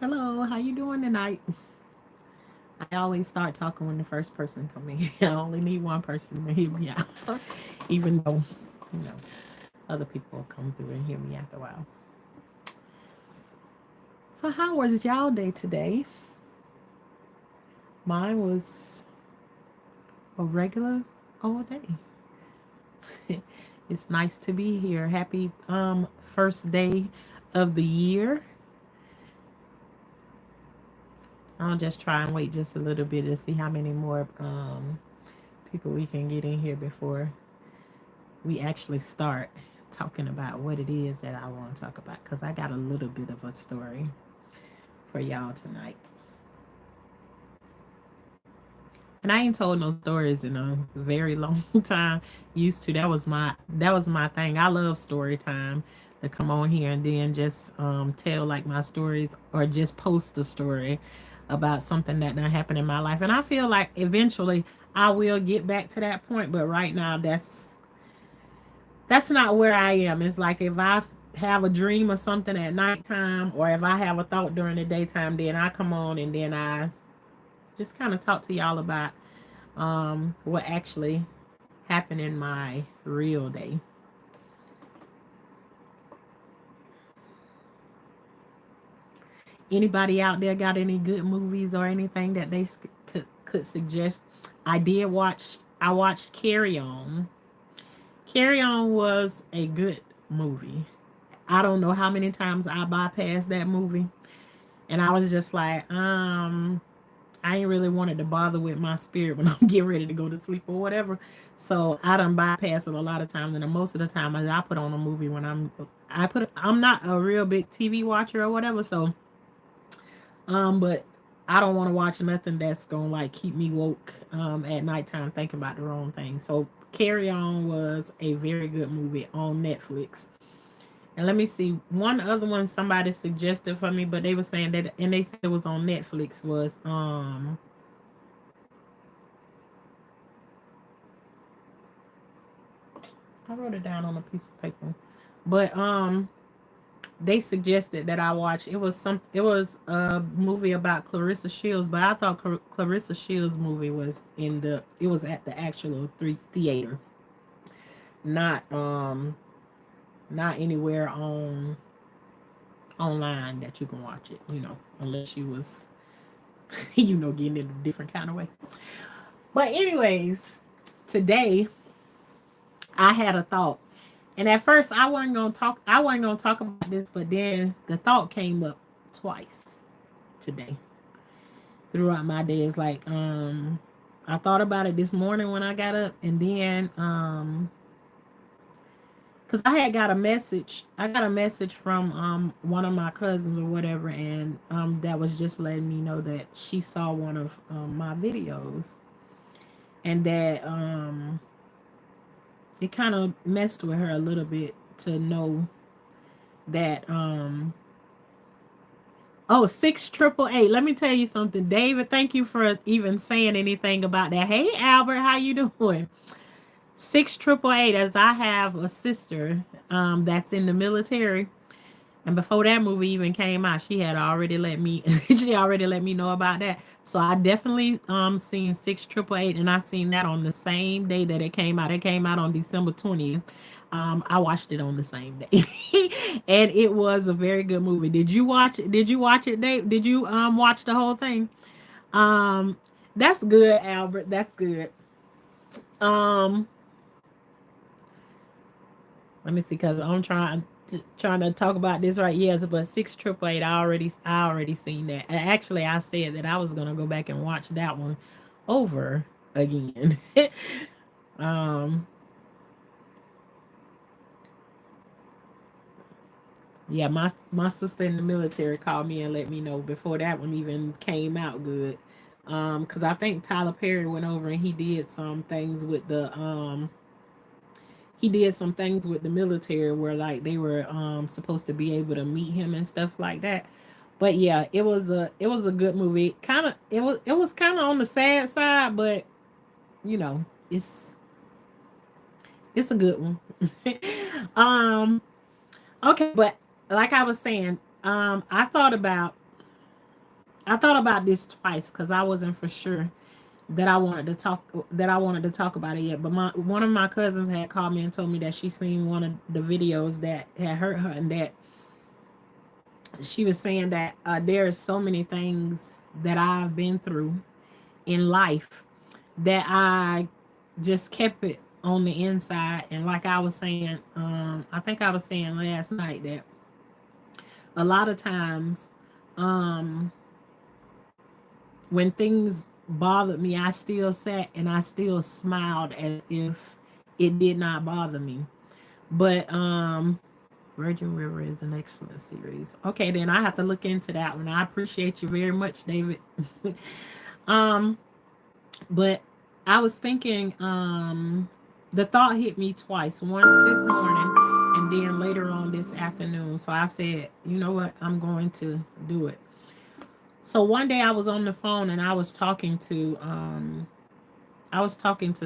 Hello, how you doing tonight? I always start talking when the first person come in. I only need one person to hear me out, even though you know other people will come through and hear me after a while. So, how was y'all day today? Mine was a regular old day. It's nice to be here. Happy first day of the year. I'll just try and wait just a little bit to see how many more people we can get in here before we actually start talking about what it is that I want to talk about, because I got a little bit of a story for y'all tonight. And I ain't told no stories in a very long time. Used to, that was my thing. I love story time, to come on here and then just tell like my stories, or just post a story about something that done happened in my life. And I feel like eventually I will get back to that point, but right now that's not where I am. It's like if I have a dream or something at nighttime, or if I have a thought during the daytime, then I come on and then I just kind of talk to y'all about what actually happened in my real day. Anybody out there got any good movies or anything that they could suggest? I watched Carry On. Carry On was a good movie. I don't know how many times I bypassed that movie, and I was just like, I ain't really wanted to bother with my spirit when I'm getting ready to go to sleep or whatever. So I done bypass it a lot of times, and most of the time I put on a movie when I'm not a real big TV watcher or whatever. So but I don't want to watch nothing that's gonna like keep me woke at nighttime thinking about the wrong thing. So Carry On was a very good movie on Netflix. And let me see, one other one somebody suggested for me, but they were saying that, and they said it was on Netflix, was I wrote it down on a piece of paper. But they suggested that I watch, it was a movie about Clarissa Shields, but I thought Clarissa Shields movie was it was at the actual theater, not not anywhere online that you can watch it, unless you was getting it a different kind of way. But anyways, today I had a thought. And at first I wasn't gonna talk about this, but then the thought came up twice today throughout my day. It's like I thought about it this morning when I got up, and then because I had got a message. I got a message from one of my cousins or whatever, and that was just letting me know that she saw one of my videos, and that it kind of messed with her a little bit to know that oh, 688. Let me tell you something, David. Thank you for even saying anything about that. Hey, Albert, how you doing? 688. As I have a sister that's in the military, and before that movie even came out, she had already let me she already let me know about that. So I definitely seen 688, and I seen that on the same day that it came out. It came out on December 20th. I watched it on the same day. And it was a very good movie. Did you watch it? Did you watch it, Dave? Did you watch the whole thing? Um that's good, Albert. That's good. Um Let me see, because I'm trying to talk about this right. Yes, but 688. I already seen that. Actually, I said that I was gonna go back and watch that one over again. um, yeah, my sister in the military called me and let me know before that one even came out. Good, because I think Tyler Perry went over and he did some things with the military where like they were supposed to be able to meet him and stuff like that. But yeah, it was a good movie. It was kind of on the sad side, but you know, it's it's a good one. um okay, but like I was saying, I thought about I thought about this twice because I wasn't for sure that I wanted to talk about it yet. But my one of my cousins had called me and told me that she seen one of the videos that had hurt her, and that she was saying that there are so many things that I've been through in life that I just kept it on the inside. And like I was saying, I think I was saying last night that a lot of times, um, when things bothered me, I still sat and I still smiled as if it did not bother me. But Virgin River is an excellent series. Okay, then I have to look into that one. I appreciate you very much, David. um, but I was thinking, the thought hit me twice. Once this morning and then later on this afternoon. So I said, you know what, I'm going to do it. So one day I was on the phone and I was talking to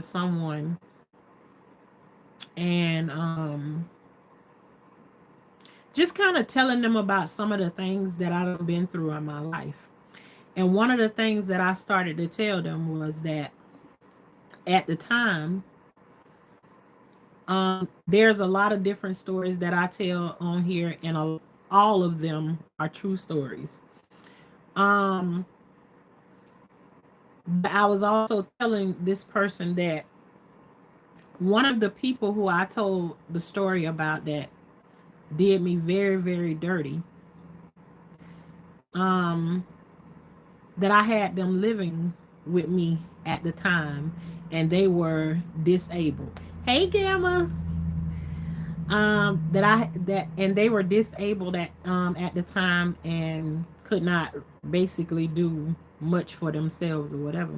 someone, and just kind of telling them about some of the things that I've been through in my life. And one of the things that I started to tell them was that at the time, there's a lot of different stories that I tell on here, and all of them are true stories. Um, but I was also telling this person that one of the people who I told the story about that did me very, very dirty, um, that I had them living with me at the time, and they were disabled. Hey, Gamma. And they were disabled at the time and could not basically do much for themselves or whatever.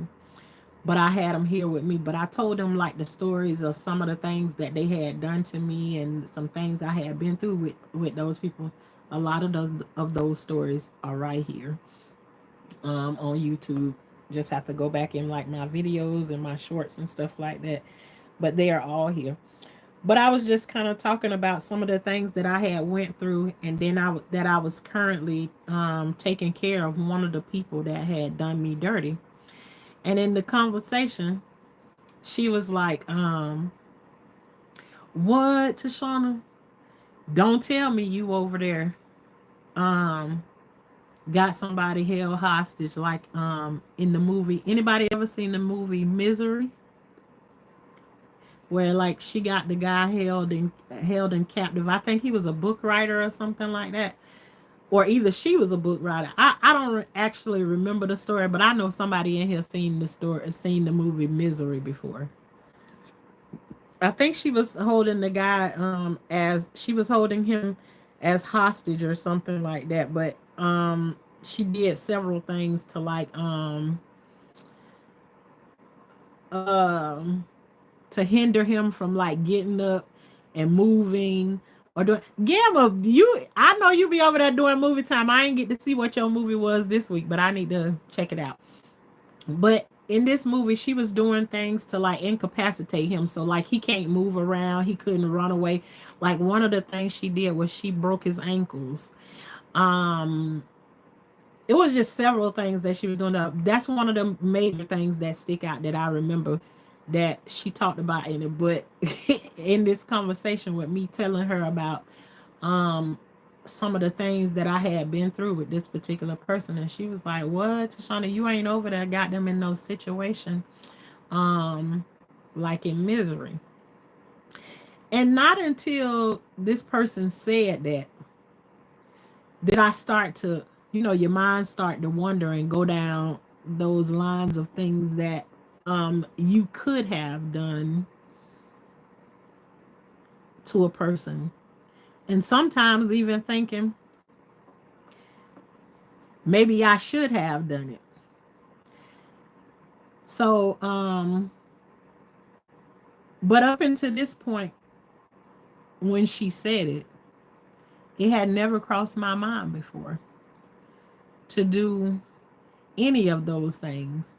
But I had them here with me. But I told them like the stories of some of the things that they had done to me and some things I had been through with those people. A lot of those stories are right here, on YouTube. Just have to go back in like my videos and my shorts and stuff like that. But they are all here. But I was just kind of talking about some of the things that I had went through, and then that I was currently taking care of one of the people that had done me dirty. And in the conversation, she was like, "What, Tashana? Don't tell me you over there um got somebody held hostage like in the movie. Anybody ever seen the movie Misery, where like she got the guy held in captive? I think he was a book writer or something like that, or either she was a book writer. I don't actually remember the story, but I know somebody in here seen the movie Misery before. I think she was holding the guy as she was holding him as hostage or something like that. But she did several things to like um to hinder him from like getting up and moving or doing. Gamma, I know you be over there doing movie time. I ain't get to see what your movie was this week, but I need to check it out. But in this movie, she was doing things to like incapacitate him. So like he can't move around, he couldn't run away. Like one of the things she did was she broke his ankles. Um it was just several things that she was doing. That's one of the major things that stick out that I remember that she talked about in it. But in this conversation with me telling her about um some of the things that I had been through with this particular person, and she was like, "What, Tashana, you ain't over there got them in no situation um like in Misery." And not until this person said that did I start to, your mind start to wonder and go down those lines of things that you could have done to a person. And sometimes even thinking maybe I should have done it. So but up until this point when she said it had never crossed my mind before to do any of those things.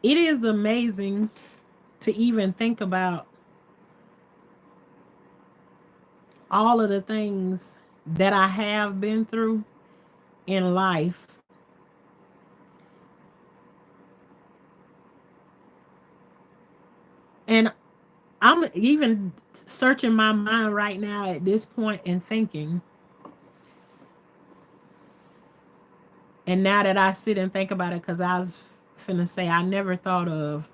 It is amazing to even think about all of the things that I have been through in life And I'm even searching my mind right now at this point and thinking, and now that I sit and think about it, because I was finna say I never thought of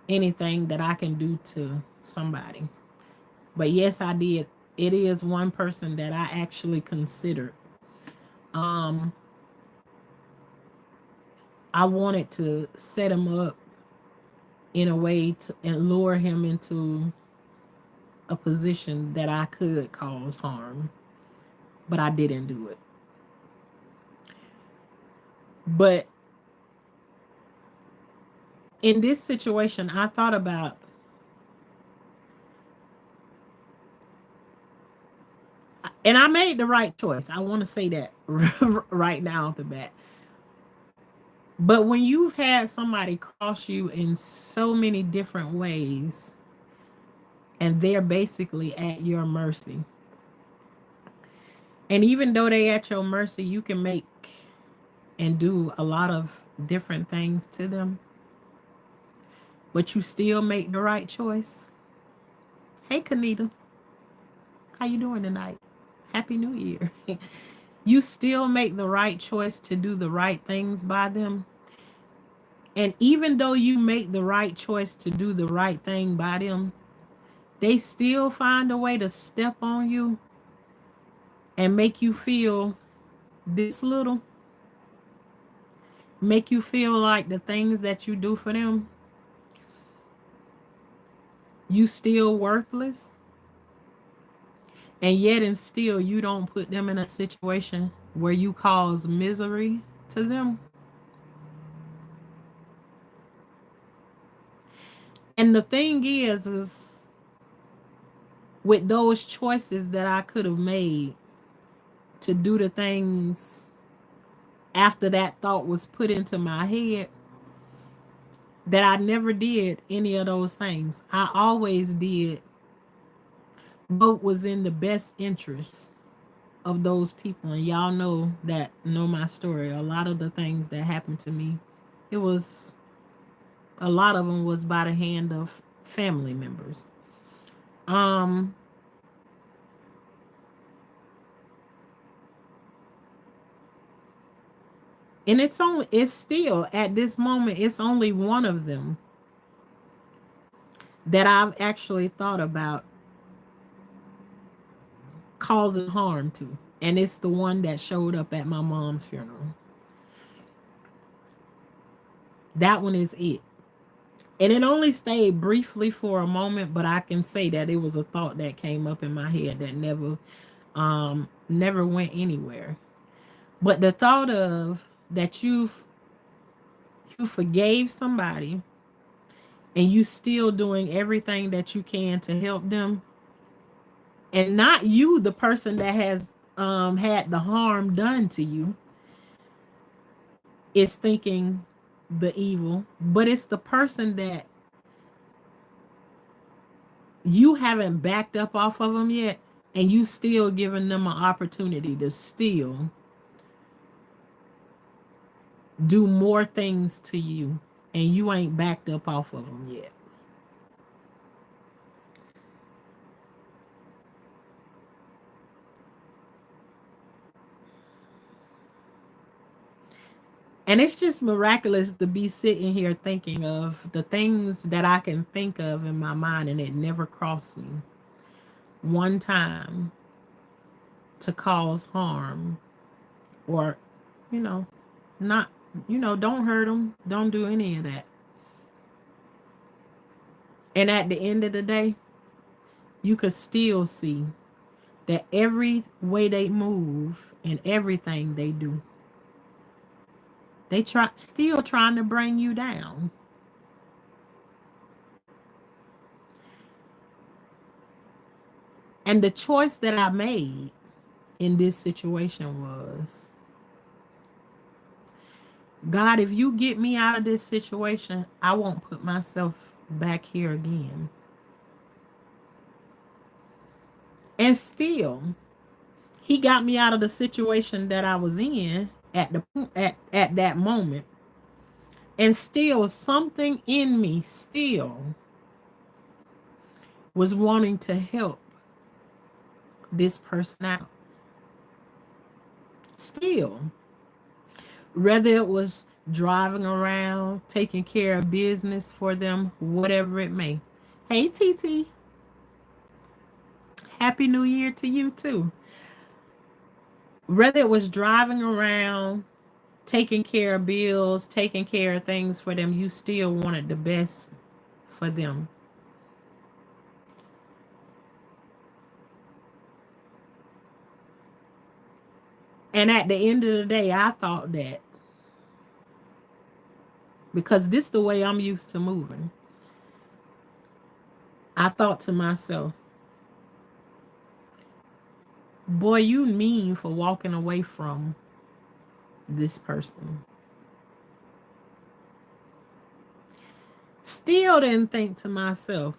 anything that I can do to somebody. But yes, I did. It is one person that I actually considered. Um, I wanted to set him up in a way to, and lure him into a position that I could cause harm, but I didn't do it. But in this situation, I thought about, and I made the right choice. I want to say that right now off the bat. But when you've had somebody cross you in so many different ways, and they're basically at your mercy, and even though they at your mercy, you can make and do a lot of different things to them, but you still make the right choice. Hey, Kanita, how you doing tonight? Happy New Year. You still make the right choice to do the right things by them. And even though you make the right choice to do the right thing by them, they still find a way to step on you and make you feel this little, make you feel like the things that you do for them, you still worthless. And yet and still you don't put them in a situation where you cause misery to them. And the thing is with those choices that I could have made to do the things after that thought was put into my head, that I never did any of those things. I always did what was in the best interest of those people. And y'all know my story. A lot of the things that happened to me, it was a lot of them was by the hand of family members. Um and it's still at this moment, it's only one of them that I've actually thought about causing harm to. And it's the one that showed up at my mom's funeral. That one is it. And it only stayed briefly for a moment, but I can say that it was a thought that came up in my head that never went anywhere. But the thought of that you forgave somebody and you still doing everything that you can to help them, and not you the person that has had the harm done to you is thinking the evil, but it's the person that you haven't backed up off of them yet, and you still giving them an opportunity to still do more things to you, and you ain't backed up off of them yet. And it's just miraculous to be sitting here thinking of the things that I can think of in my mind, and it never crossed me one time to cause harm or, you know, not, don't hurt them, don't do any of that. And at the end of the day, you could still see that every way they move and everything they do, they still trying to bring you down. And the choice that I made in this situation was, God, if you get me out of this situation, I won't put myself back here again. And still, he got me out of the situation that I was in at that moment. And still something in me still was wanting to help this person out. Still, whether it was driving around, taking care of business for them, whatever it may. Hey, TT, Happy New Year to you too. Whether it was driving around, taking care of bills, taking care of things for them, you still wanted the best for them. And at the end of the day, I thought that because this is the way I'm used to moving, I thought to myself, boy, you mean for walking away from this person. Still didn't think to myself,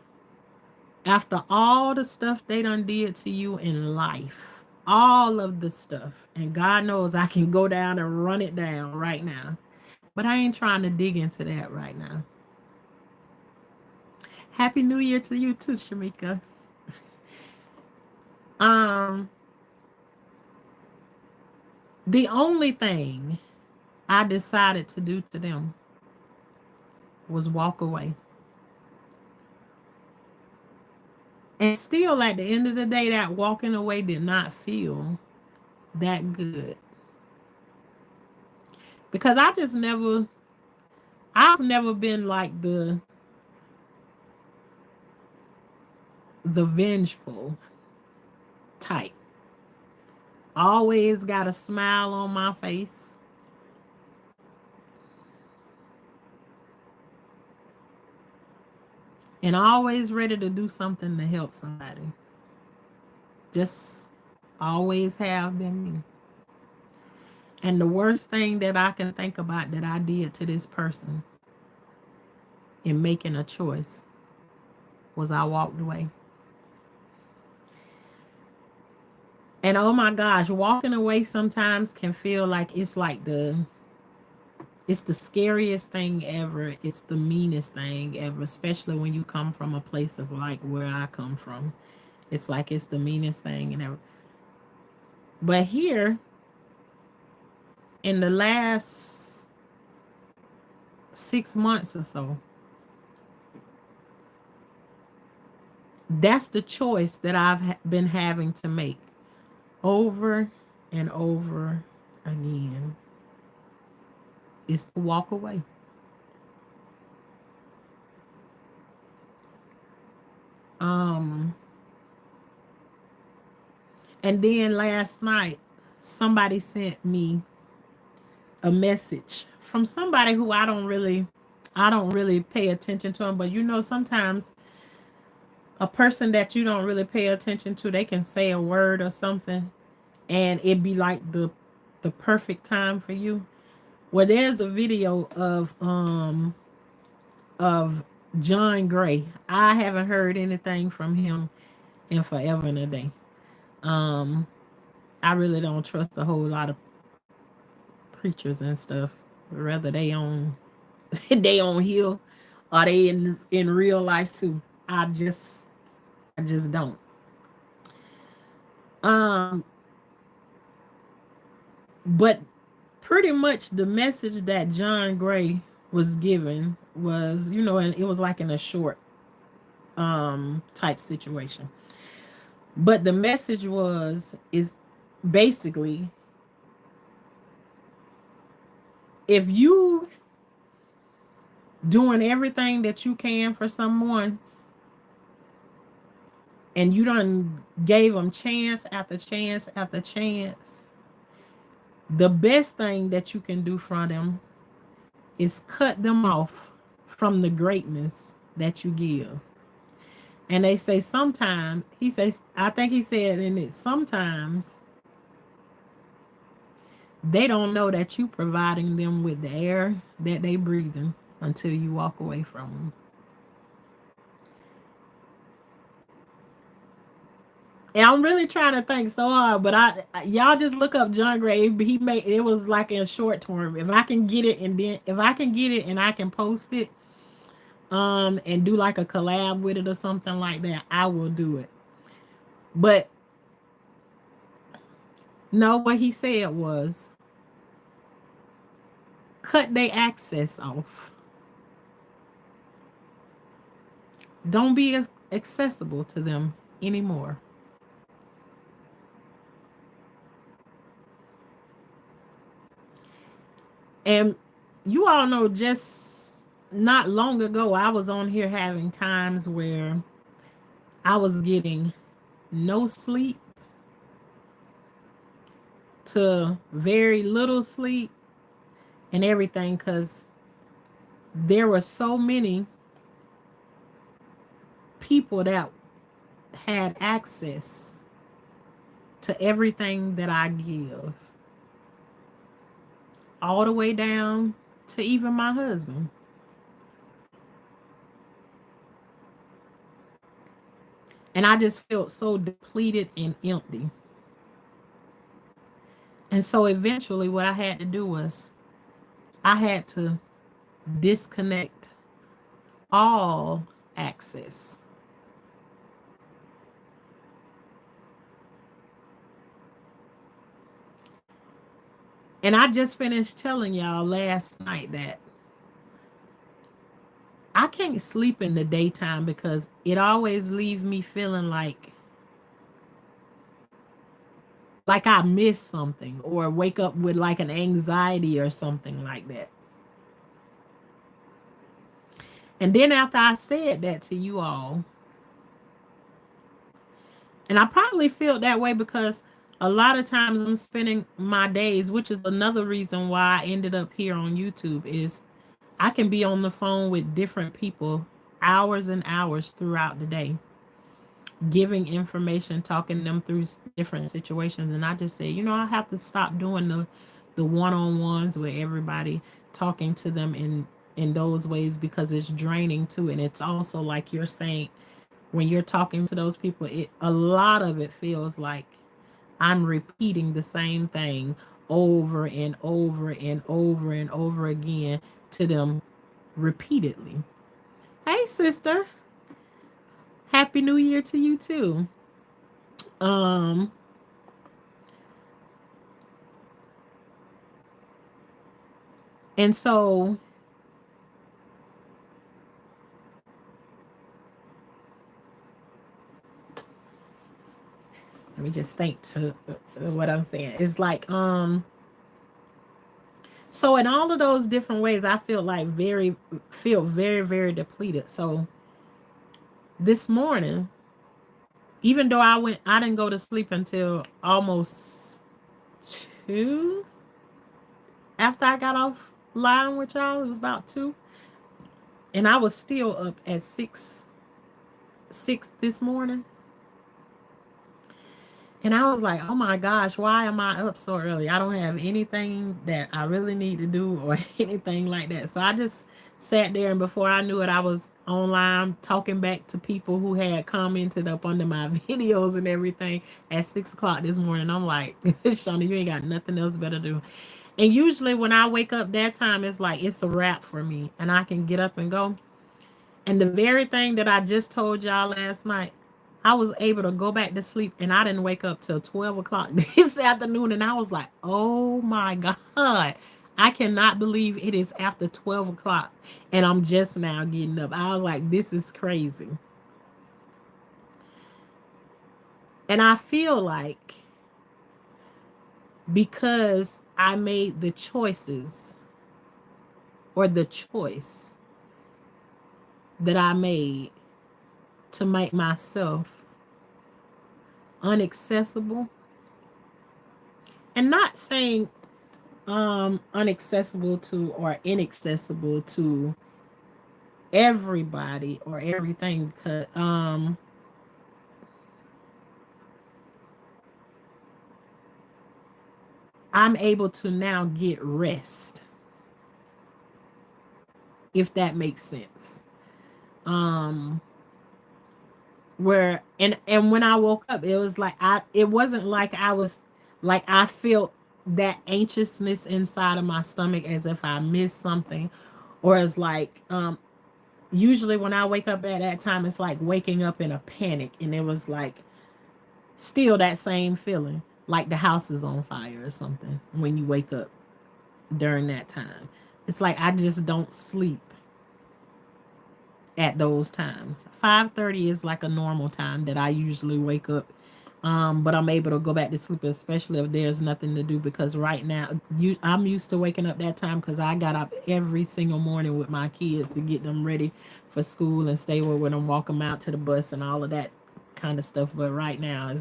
after all the stuff they done did to you in life, all of the stuff, and God knows I can go down and run it down right now, but I ain't trying to dig into that right now. Happy New Year to you too, Shamika. Um, the only thing I decided to do to them was walk away. And still, at the end of the day, that walking away did not feel that good. Because I've never been like the vengeful type. Always got a smile on my face. And always ready to do something to help somebody. Just always have been me. And the worst thing that I can think about that I did to this person in making a choice was I walked away. And oh my gosh, walking away sometimes can feel like it's the scariest thing ever. It's the meanest thing ever, especially when you come from a place of like where I come from. It's like it's the meanest thing and ever. But here, in the last 6 months or so, that's the choice that I've been having to make over and over again, is to walk away. And then last night, somebody sent me a message from somebody who I don't really pay attention to them, but you know, sometimes a person that you don't really pay attention to, they can say a word or something and it'd be like the perfect time for you. Well, there's a video of John Gray. I haven't heard anything from him in forever and a day. I really don't trust a whole lot of preachers and stuff. Whether they on they on here or they in real life too. I just don't. Um, but pretty much the message that John Gray was given was, you know, and it was like in a short type situation. But the message is basically, if you doing everything that you can for someone and you done gave them chance after chance after chance, the best thing that you can do for them is cut them off from the greatness that you give. And they say sometimes, he says, I think he said in it, sometimes they don't know that you providing them with the air that they breathing until you walk away from them. And I'm really trying to think so hard, but y'all just look up John Gray. He made it was like in short term. If I can get it and I can post it, and do like a collab with it or something like that, I will do it. But no, what he said was cut their access off. Don't be as accessible to them anymore. And you all know just not long ago, I was on here having times where I was getting no sleep to very little sleep and everything because there were so many people that had access to everything that I give, all the way down to even my husband. And I just felt so depleted and empty. And so eventually, what I had to do was I had to disconnect all access. And I just finished telling y'all last night that I can't sleep in the daytime because it always leaves me feeling like I missed something or wake up with like an anxiety or something like that. And then after I said that to you all, and I probably feel that way because a lot of times I'm spending my days, which is another reason why I ended up here on YouTube, is I can be on the phone with different people hours and hours throughout the day, giving information, talking them through different situations. And I just say, I have to stop doing the one-on-ones with everybody, talking to them in those ways because it's draining too. And it's also like you're saying, when you're talking to those people, a lot of it feels like I'm repeating the same thing over and over and over and over again to them repeatedly. Hey, sister. Happy New Year to you too. Um, and so let me just think to what I'm saying. It's like, so in all of those different ways, I feel very, very depleted. So this morning, even though I didn't go to sleep until almost 2 after I got off line with y'all. It was about 2. And I was still up at 6 this morning. And I was like, oh my gosh, why am I up so early? I don't have anything that I really need to do or anything like that. So I just sat there, and before I knew it, I was online talking back to people who had commented up under my videos and everything at 6 o'clock this morning. I'm like, Shauna, you ain't got nothing else better to do. And usually when I wake up that time, it's like it's a wrap for me and I can get up and go. And the very thing that I just told y'all last night, I was able to go back to sleep and I didn't wake up till 12 o'clock this afternoon. And I was like, oh my God, I cannot believe it is after 12 o'clock and I'm just now getting up. I was like, this is crazy. And I feel like because I made the choices or the choice that I made to make myself unaccessible, and not saying unaccessible to or inaccessible to everybody or everything, because I'm able to now get rest, if that makes sense. um where and when I woke up, it was like it wasn't like I was like I felt that anxiousness inside of my stomach as if I missed something, or as like usually when I wake up at that time, it's like waking up in a panic. And it was like still that same feeling, like the house is on fire or something when you wake up during that time. It's like I just don't sleep at those times. 5:30 is like a normal time that I usually wake up. But I'm able to go back to sleep, especially if there's nothing to do. Because right now, I'm used to waking up that time because I got up every single morning with my kids to get them ready for school and stay with them, walk them out to the bus and all of that kind of stuff. But right now,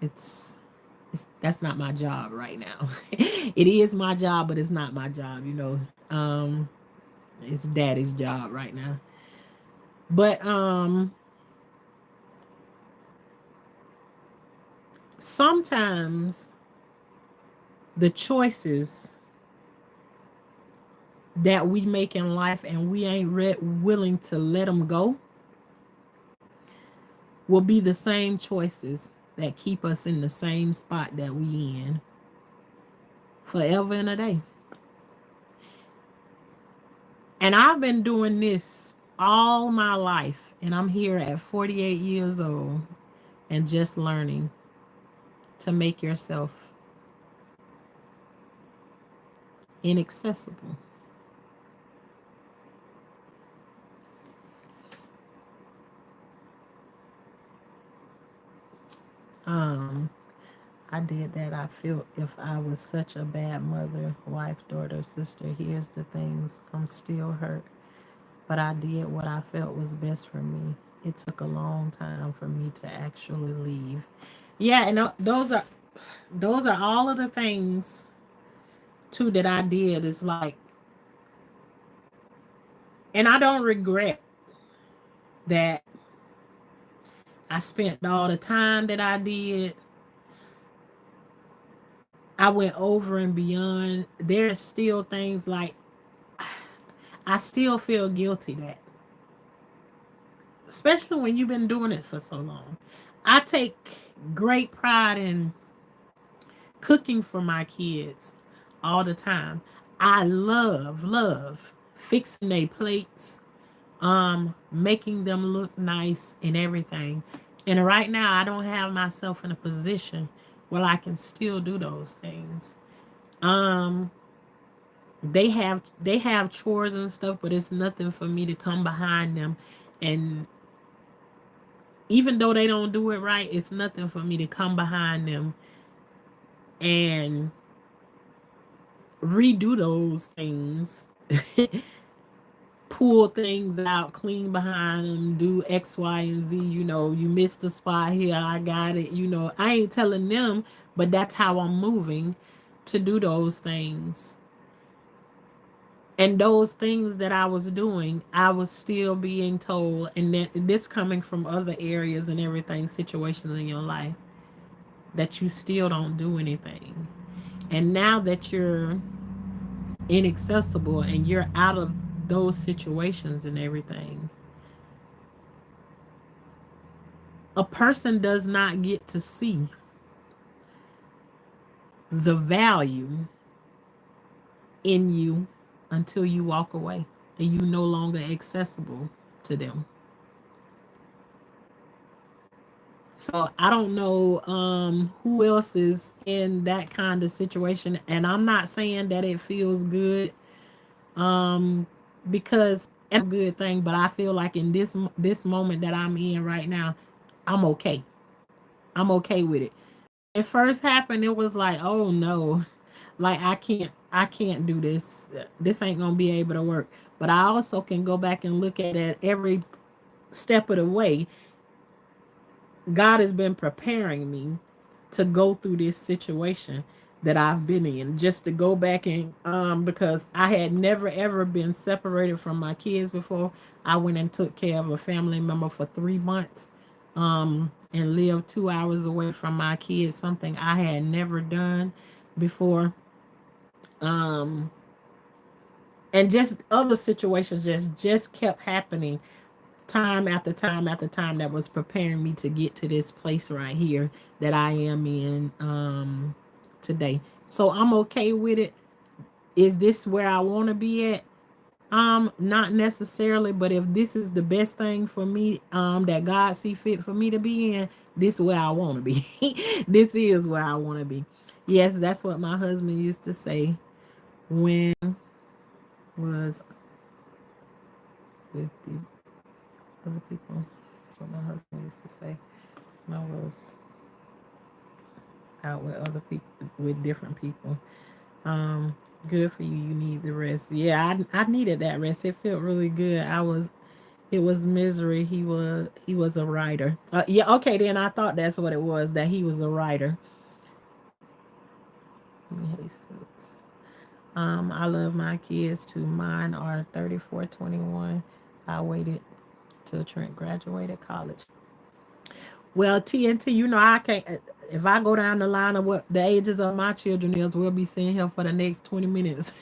it's that's not my job right now. It is my job, but it's not my job. It's daddy's job right now. But sometimes the choices that we make in life and we ain't willing to let them go will be the same choices that keep us in the same spot that we in forever and a day. And I've been doing this all my life, and I'm here at 48 years old and just learning to make yourself inaccessible. Um, I did that. I feel if I was such a bad mother, wife, daughter, sister, here's the things. I'm still hurt. But I did what I felt was best for me. It took a long time for me to actually leave. Yeah, and those are all of the things too that I did. Is like, and I don't regret that I spent all the time that I did. I went over and beyond. There's still things like I still feel guilty that, especially when you've been doing this for so long. I take great pride in cooking for my kids all the time. I love fixing their plates, making them look nice and everything. And right now I don't have myself in a position where I can still do those things. Um they have chores and stuff, but it's nothing for me to come behind them, and even though they don't do it right, it's nothing for me to come behind them and redo those things. Pull things out, clean behind them, do X, Y, and Z. You missed a spot here, I got it. I ain't telling them, but that's how I'm moving to do those things. And those things that I was doing, I was still being told, and that this coming from other areas and everything, situations in your life, that you still don't do anything. And now that you're inaccessible and you're out of those situations and everything, a person does not get to see the value in you until you walk away and you no longer accessible to them. So I don't know who else is in that kind of situation, and I'm not saying that it feels good, um because it's a good thing, but I feel like in this moment that I'm in right now, I'm okay. I'm okay with it. It first happened, it was like, oh no, like I can't do this. This ain't gonna be able to work. But I also can go back and look at it every step of the way. God has been preparing me to go through this situation that I've been in, just to go back and because I had never ever been separated from my kids before. I went and took care of a family member for 3 months, and lived 2 hours away from my kids, something I had never done before. um and just other situations just kept happening, time after time after time, that was preparing me to get to this place right here that I am in today. So I'm okay with it. Is this where I want to be at? Not necessarily, but if this is the best thing for me, that God see fit for me to be in, this is where I want to be. This is where I want to be. Yes, that's what my husband used to say when was with the other people. That's what my husband used to say when I was out with other people, with different people. Um, Good for you. You need the rest. Yeah, I needed that rest. It felt really good. It was misery. He was a writer. Yeah, okay, then I thought that's what it was, that he was a writer. Jesus. I love my kids too. Mine are 34, 21. I waited till Trent graduated college. Well, TNT, I can't. If I go down the line of what the ages of my children is, we'll be sitting here for the next 20 minutes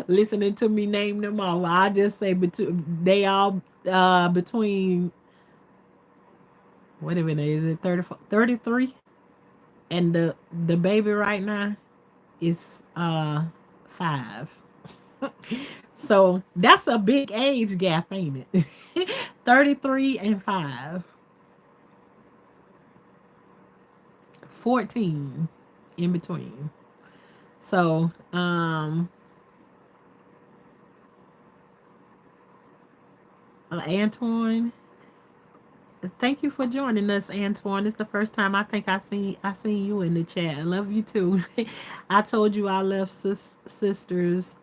listening to me name them all. I just say they all between, what even is it, 34, 33, and the baby right now is 5. So that's a big age gap, ain't it? 33 and 5. 14 in between. So, Antoine, thank you for joining us, Antoine. It's the first time I think I seen you in the chat. I love you too. I told you I left sisters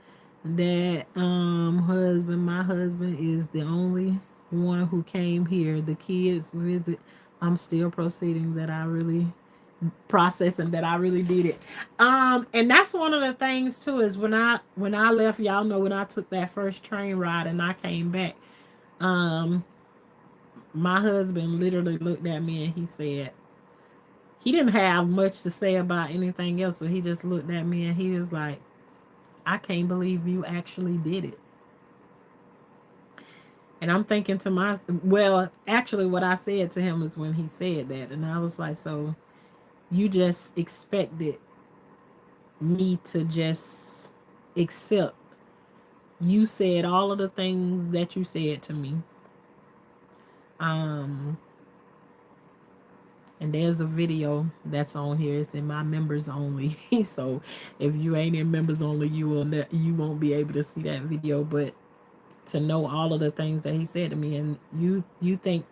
that my husband is the only one who came here. The kids visit. I'm still proceeding that I really processing that I really did it. And that's one of the things too, is when I left, y'all know, when I took that first train ride and I came back, um my husband literally looked at me and he said, he didn't have much to say about anything else, so he just looked at me and he was like, I can't believe you actually did it. And I'm thinking to well, actually what I said to him is when he said that, and I was like, so you just expected me to just accept, you said all of the things that you said to me, um and there's a video that's on here. It's in my members only. So if you ain't in members only, you won't be able to see that video. But to know all of the things that he said to me, and you think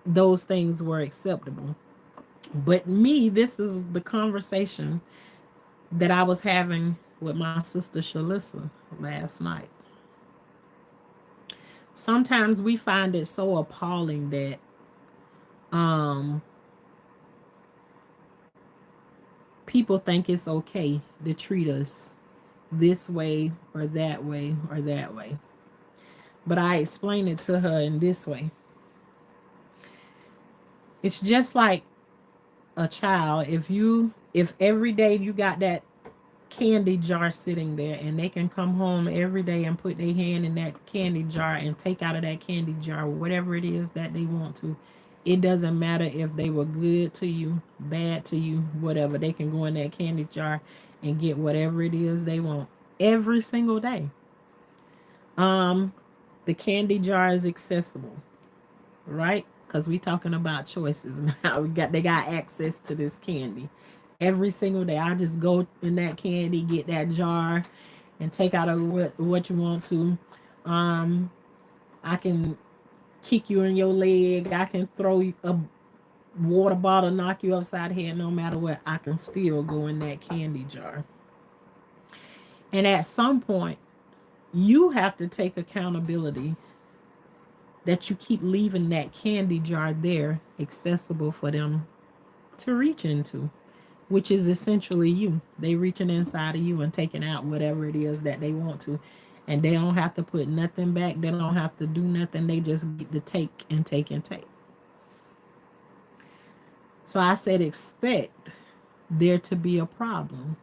those things were acceptable, but me, this is the conversation that I was having with my sister Shalissa last night. Sometimes we find it so appalling that um people think it's okay to treat us this way or that way or that way. But I explained it to her in this way. It's just like a child. If every day you got that candy jar sitting there, and they can come home every day and put their hand in that candy jar and take out of that candy jar whatever it is that they want to. It doesn't matter if they were good to you, bad to you, whatever. They can go in that candy jar and get whatever it is they want every single day. The candy jar is accessible, right? Because we talking about choices now. They got access to this candy every single day. I just go in that candy, get that jar, and take out what you want to. I can kick you in your leg. I can throw you a water bottle, knock you upside the head. No matter what, I can still go in that candy jar. And at some point, you have to take accountability that you keep leaving that candy jar there accessible for them to reach into, which is essentially you. They reaching inside of you and taking out whatever it is that they want to. And they don't have to put nothing back. They don't have to do nothing. They just get to take and take and take. So I said, expect there to be a problem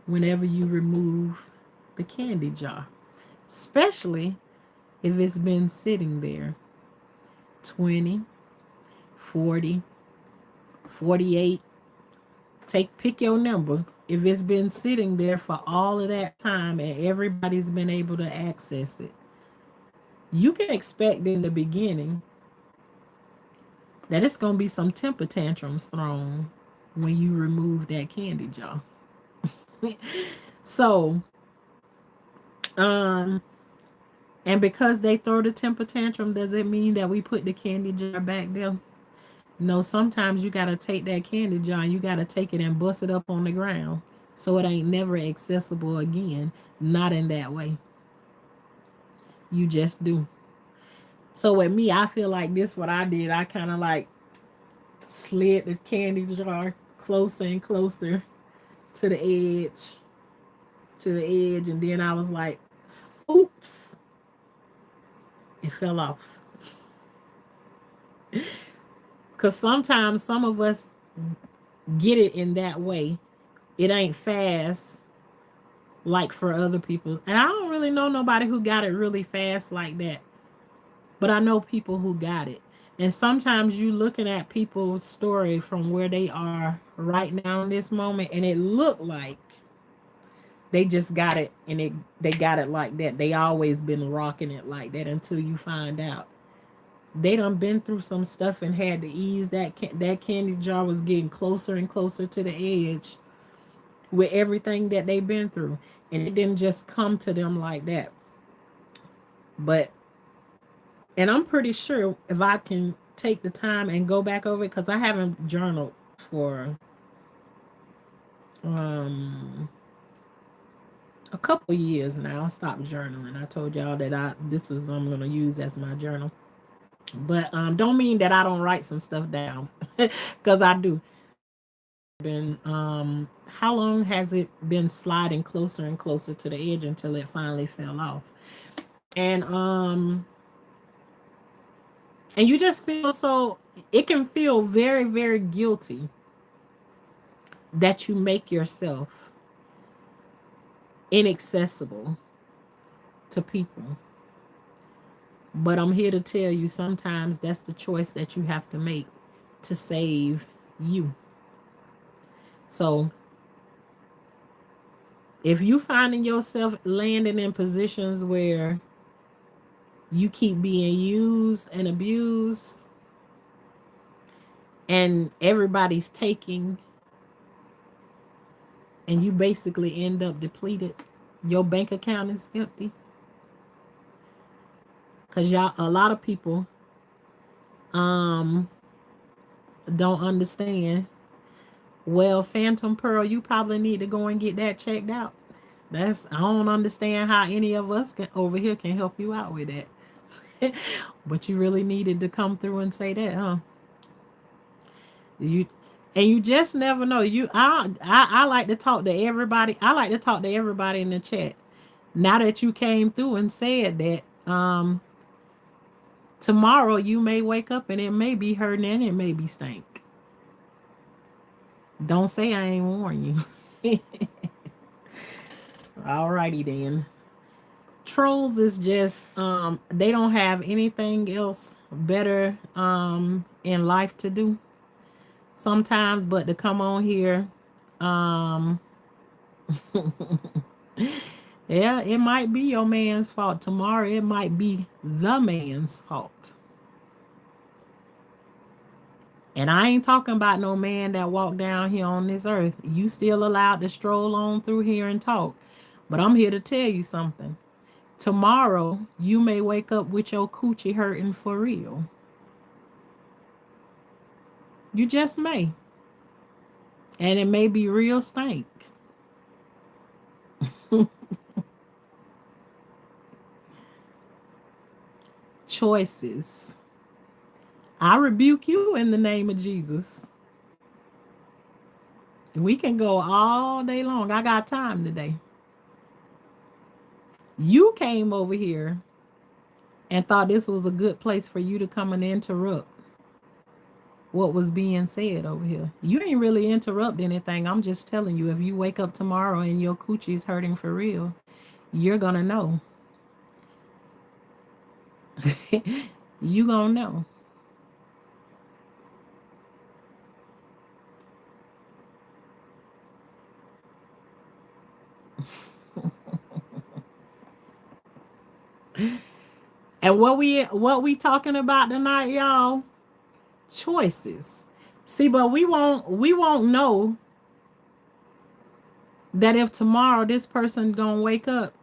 whenever you remove the candy jar, especially if it's been sitting there 20, 40, 48. Pick your number. if it's been sitting there for all of that time and everybody's been able to access it, you can expect in the beginning that it's going to be some temper tantrums thrown when you remove that candy jar. So, um, and because they throw the temper tantrum, does it mean that we put the candy jar back there? No, sometimes you got to take that candy jar and you got to take it and bust it up on the ground so it ain't never accessible again. Not in that way. You just do. So with me, I feel like this what I did. I kind of like slid the candy jar closer and closer to the edge, and then I was like, oops, it fell off. Because sometimes some of us get it in that way. It ain't fast like for other people. And I don't really know nobody who got it really fast like that. But I know people who got it. And sometimes you looking at people's story from where they are right now in this moment, and it look like they just got it and they got it like that. They always been rocking it like that until you find out they done been through some stuff and had to ease that candy jar was getting closer and closer to the edge with everything that they've been through, and it didn't just come to them like that. But and I'm pretty sure if I can take the time and go back over it, because I haven't journaled for um a couple years now. I stopped journaling. I told y'all that this is I'm gonna use as my journal. But don't mean that I don't write some stuff down. Because I do. Been how long has it been sliding closer and closer to the edge until it finally fell off? And and you just feel so, it can feel very, very guilty that you make yourself inaccessible to people. But I'm here to tell you sometimes that's the choice that you have to make to save you. So if you finding yourself landing in positions where you keep being used and abused and everybody's taking and you basically end up depleted, your bank account is empty. Because y'all, a lot of people don't understand. Well, Phantom Pearl, you probably need to go and get that checked out. I don't understand how any of us over here can help you out with that. But you really needed to come through and say that, huh? You just never know. I like to talk to everybody. I like to talk to everybody in the chat. Now that you came through and said that, tomorrow you may wake up and it may be hurting and it may be stank. Don't say I ain't warn you. Alrighty then. Trolls is just they don't have anything else better in life to do sometimes but to come on here. Yeah, it might be your man's fault. Tomorrow it might be the man's fault. And I ain't talking about no man that walked down here on this earth. You still allowed to stroll on through here and talk. But I'm here to tell you something. Tomorrow, you may wake up with your coochie hurting for real. You just may. And it may be real stank. Choices. I rebuke you in the name of Jesus. We can go all day long. I got time today. You came over here and thought this was a good place for you to come and interrupt what was being said over here. You ain't really interrupt anything. I'm just telling you, if you wake up tomorrow and your coochie's hurting for real, you're gonna know. You gonna know. And what we talking about tonight, y'all? Choices. See, but we won't know that if tomorrow this person gonna wake up,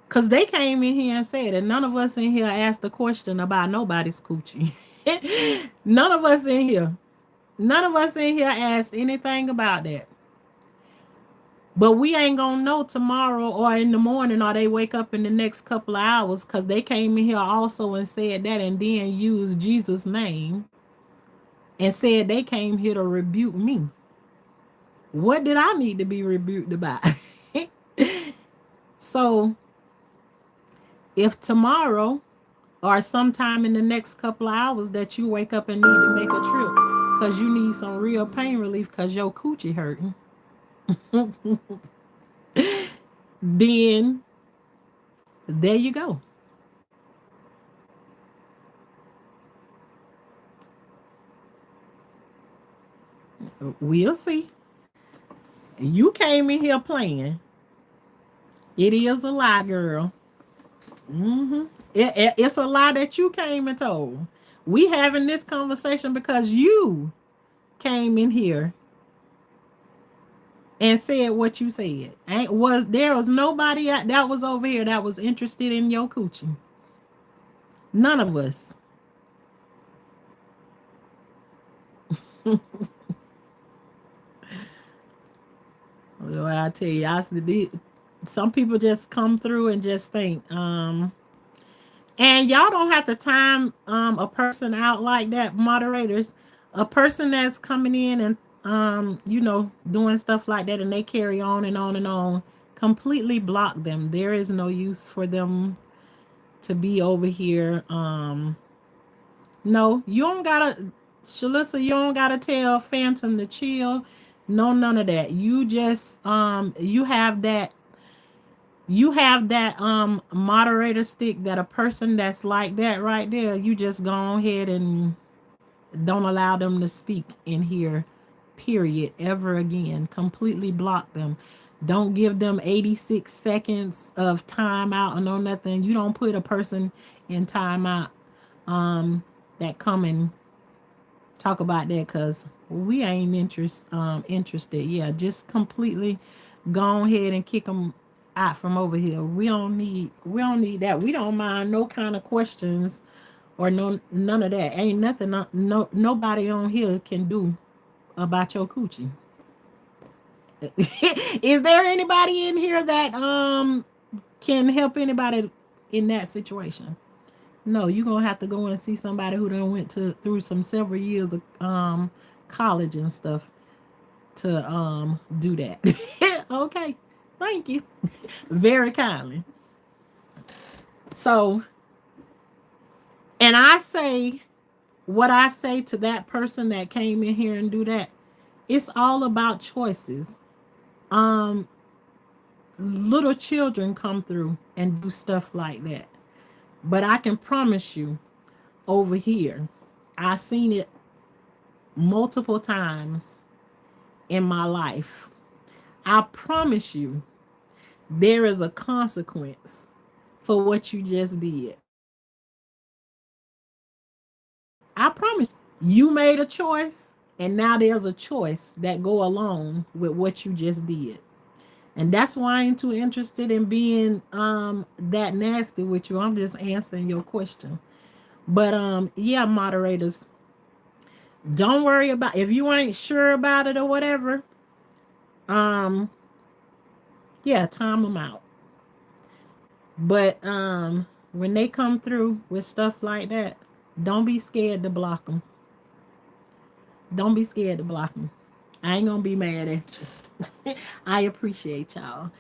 because they came in here and said it. None of us in here asked a question about nobody's coochie. None of us in here. None of us in here asked anything about that. But we ain't gonna know tomorrow or in the morning or they wake up in the next couple of hours, because they came in here also and said that and then used Jesus' name and said they came here to rebuke me. What did I need to be rebuked about? So if tomorrow or sometime in the next couple of hours that you wake up and need to make a trip because you need some real pain relief because your coochie hurting, then there you go. We'll see. You came in here playing. It is a lie, girl. It's a lie that you came and told. We having this conversation because you came in here and said what you said. Ain't was there was nobody that was over here that was interested in your coochie. None of us. What I tell you, some people just come through and just think, and y'all don't have to time a person out like that, moderators. A person that's coming in and doing stuff like that and they carry on and on and on, completely block them. There is no use for them to be over here. No, you don't gotta, Shalissa, you don't gotta tell Phantom to chill. No, none of that. You just you have that moderator stick that a person that's like that right there, you just go ahead and don't allow them to speak in here, period, ever again. Completely block them. Don't give them 86 seconds of timeout or no nothing. You don't put a person in timeout that come and talk about that, because we ain't interested. Yeah, just completely go ahead and kick them out from over here. We don't need that. We don't mind no kind of questions or none of that. Ain't nothing nobody on here can do about your coochie. Is there anybody in here that can help anybody in that situation? No, you're gonna have to go and see somebody who done went through some several years of college and stuff to do that. Okay. Thank you. Very kindly. So, and I say what I say to that person that came in here and do that. It's all about choices. Um, Little children come through and do stuff like that. But I can promise you, over here, I've seen it multiple times in my life. I promise you, there is a consequence for what you just did. I promise you made a choice, and now there's a choice that go along with what you just did. And that's why I ain't too interested in being that nasty with you. I'm just answering your question. But yeah, moderators, don't worry about if you ain't sure about it or whatever. Um yeah, time them out. But when they come through with stuff like that, don't be scared to block them. Don't be scared to block them. I ain't gonna be mad at you. I appreciate y'all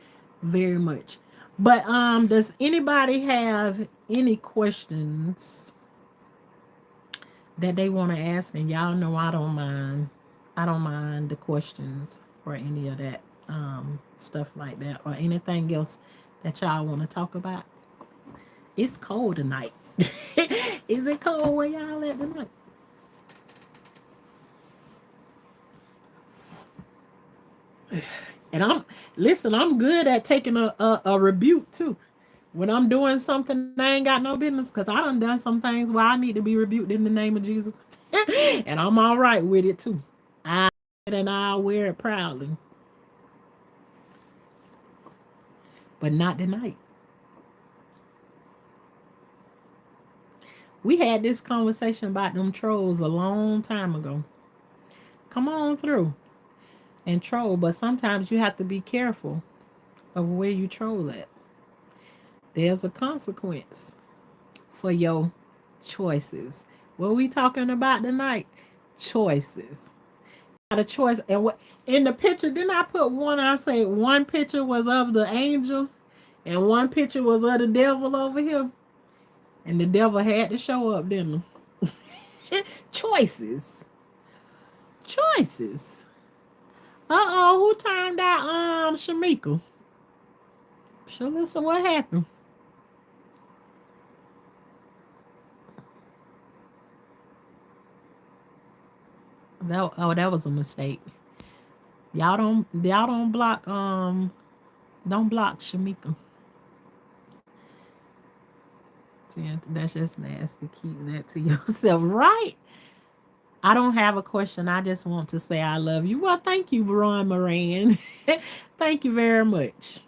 very much. But does anybody have any questions that they want to ask? And y'all know I don't mind. I don't mind the questions or any of that stuff like that or anything else that y'all want to talk about. It's cold tonight. Is it cold where y'all at tonight? And I'm good at taking a rebuke too. When I'm doing something I ain't got no business, because I done some things where I need to be rebuked in the name of Jesus. And I'm all right with it too. I and I'll wear it proudly. But not tonight. We had this conversation about them trolls a long time ago. Come on through and troll, but sometimes you have to be careful of where you troll at. There's a consequence for your choices. What we talking about tonight? Choices. Got a choice. And what in the picture, didn't I put one? I say one picture was of the angel and one picture was of the devil over here. And the devil had to show up, didn't he? Choices. Choices. Uh-oh, who turned out Shamika? Shalissa, what happened? That was a mistake. Y'all don't block don't block Shamika. Yeah, that's just nasty. Keep that to yourself, right? I don't have a question. I just want to say I love you. Well, thank you, Ron Moran. Thank you very much.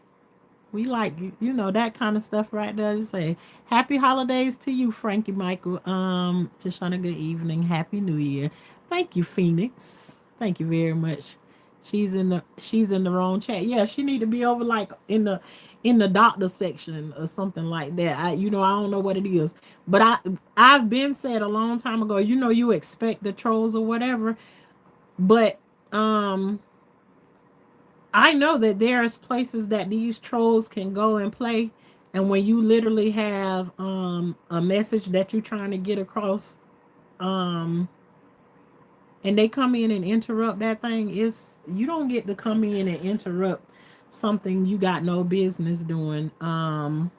We like that kind of stuff right there. Just say happy holidays to you, Frankie Michael. Tashana, good evening. Happy New Year. Thank you, Phoenix. Thank you very much. She's in the wrong chat. Yeah, she need to be over like in the doctor section or something like that. I don't know what it is. But I've been said a long time ago, you expect the trolls or whatever. But I know that there's places that these trolls can go and play, and when you literally have a message that you're trying to get across, um and they come in and interrupt that thing, is you don't get to come in and interrupt something you got no business doing. And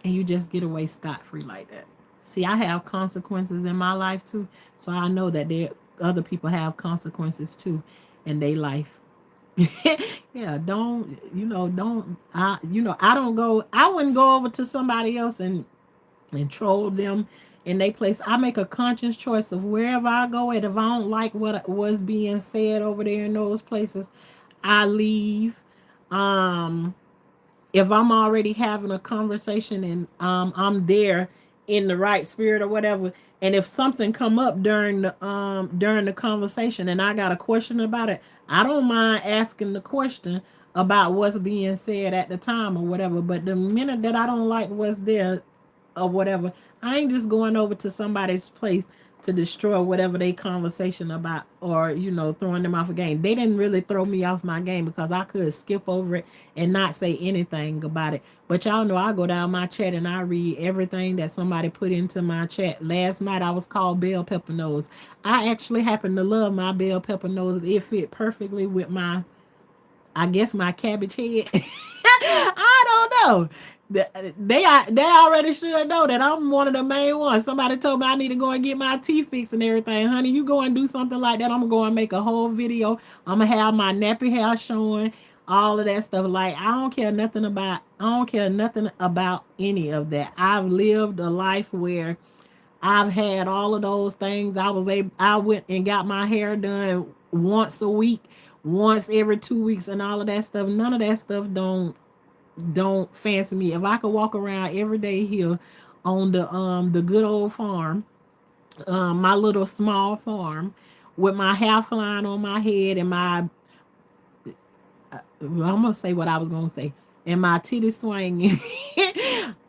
you just get away scot free like that. See, I have consequences in my life too, so I know that there other people have consequences too in their life. Yeah, I wouldn't go over to somebody else and troll them in their place. I make a conscious choice of wherever I go at. If I don't like what was being said over there in those places, I leave. Um if I'm already having a conversation and I'm there in the right spirit or whatever, and if something come up during the conversation and I got a question about it, I don't mind asking the question about what's being said at the time or whatever. But the minute that I don't like what's there or whatever, I ain't just going over to somebody's place to destroy whatever they conversation about, or throwing them off a game. They didn't really throw me off my game because I could skip over it and not say anything about it. But y'all know I go down my chat and I read everything that somebody put into my chat. Last night I was called bell pepper nose. I actually happen to love my bell pepper nose. It fit perfectly with I guess my cabbage head. I don't know. They already should know that I'm one of the main ones. Somebody told me I need to go and get my teeth fixed and everything. Honey, you go and do something like that, I'm gonna go and make a whole video. I'm gonna have my nappy hair showing, all of that stuff. Like I don't care nothing about any of that. I've lived a life where I've had all of those things. I went and got my hair done once a week, once every 2 weeks, and all of that stuff. None of that stuff don't fancy me. If I could walk around every day here on the good old farm, my little small farm, with my hair flying on my head and I'm gonna say what I was gonna say, and my titties swinging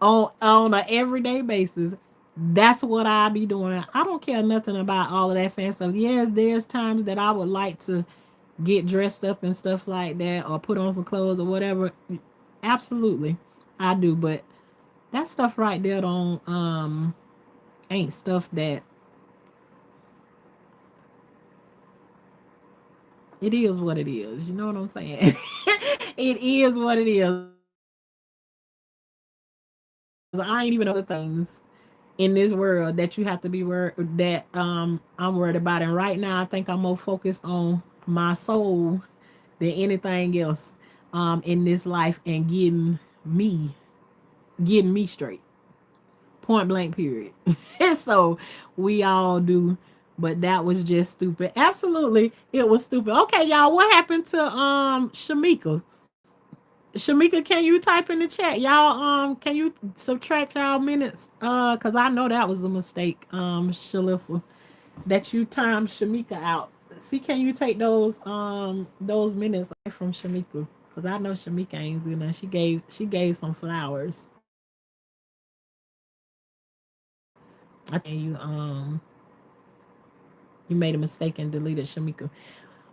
on an everyday basis. That's what I be doing. I don't care nothing about all of that fancy stuff. Yes, there's times that I would like to get dressed up and stuff like that, or put on some clothes or whatever. Absolutely, I do. But that stuff right there don't ain't stuff that it is what it is. You know what I'm saying? It is what it is. I ain't even know things in this world that you have to be worried that I'm worried about. And right now I think I'm more focused on my soul than anything else. in this life and getting me straight. Point blank period. So we all do, but that was just stupid. Absolutely, it was stupid. Okay, y'all, what happened to Shamika? Shamika, can you type in the chat? Y'all, can you subtract y'all minutes? Cause I know that was a mistake, Shalissa, that you timed Shamika out. See, can you take those minutes away from Shamika? Cause I know Shamika ain't doing that. She gave some flowers. I think you made a mistake and deleted Shamika.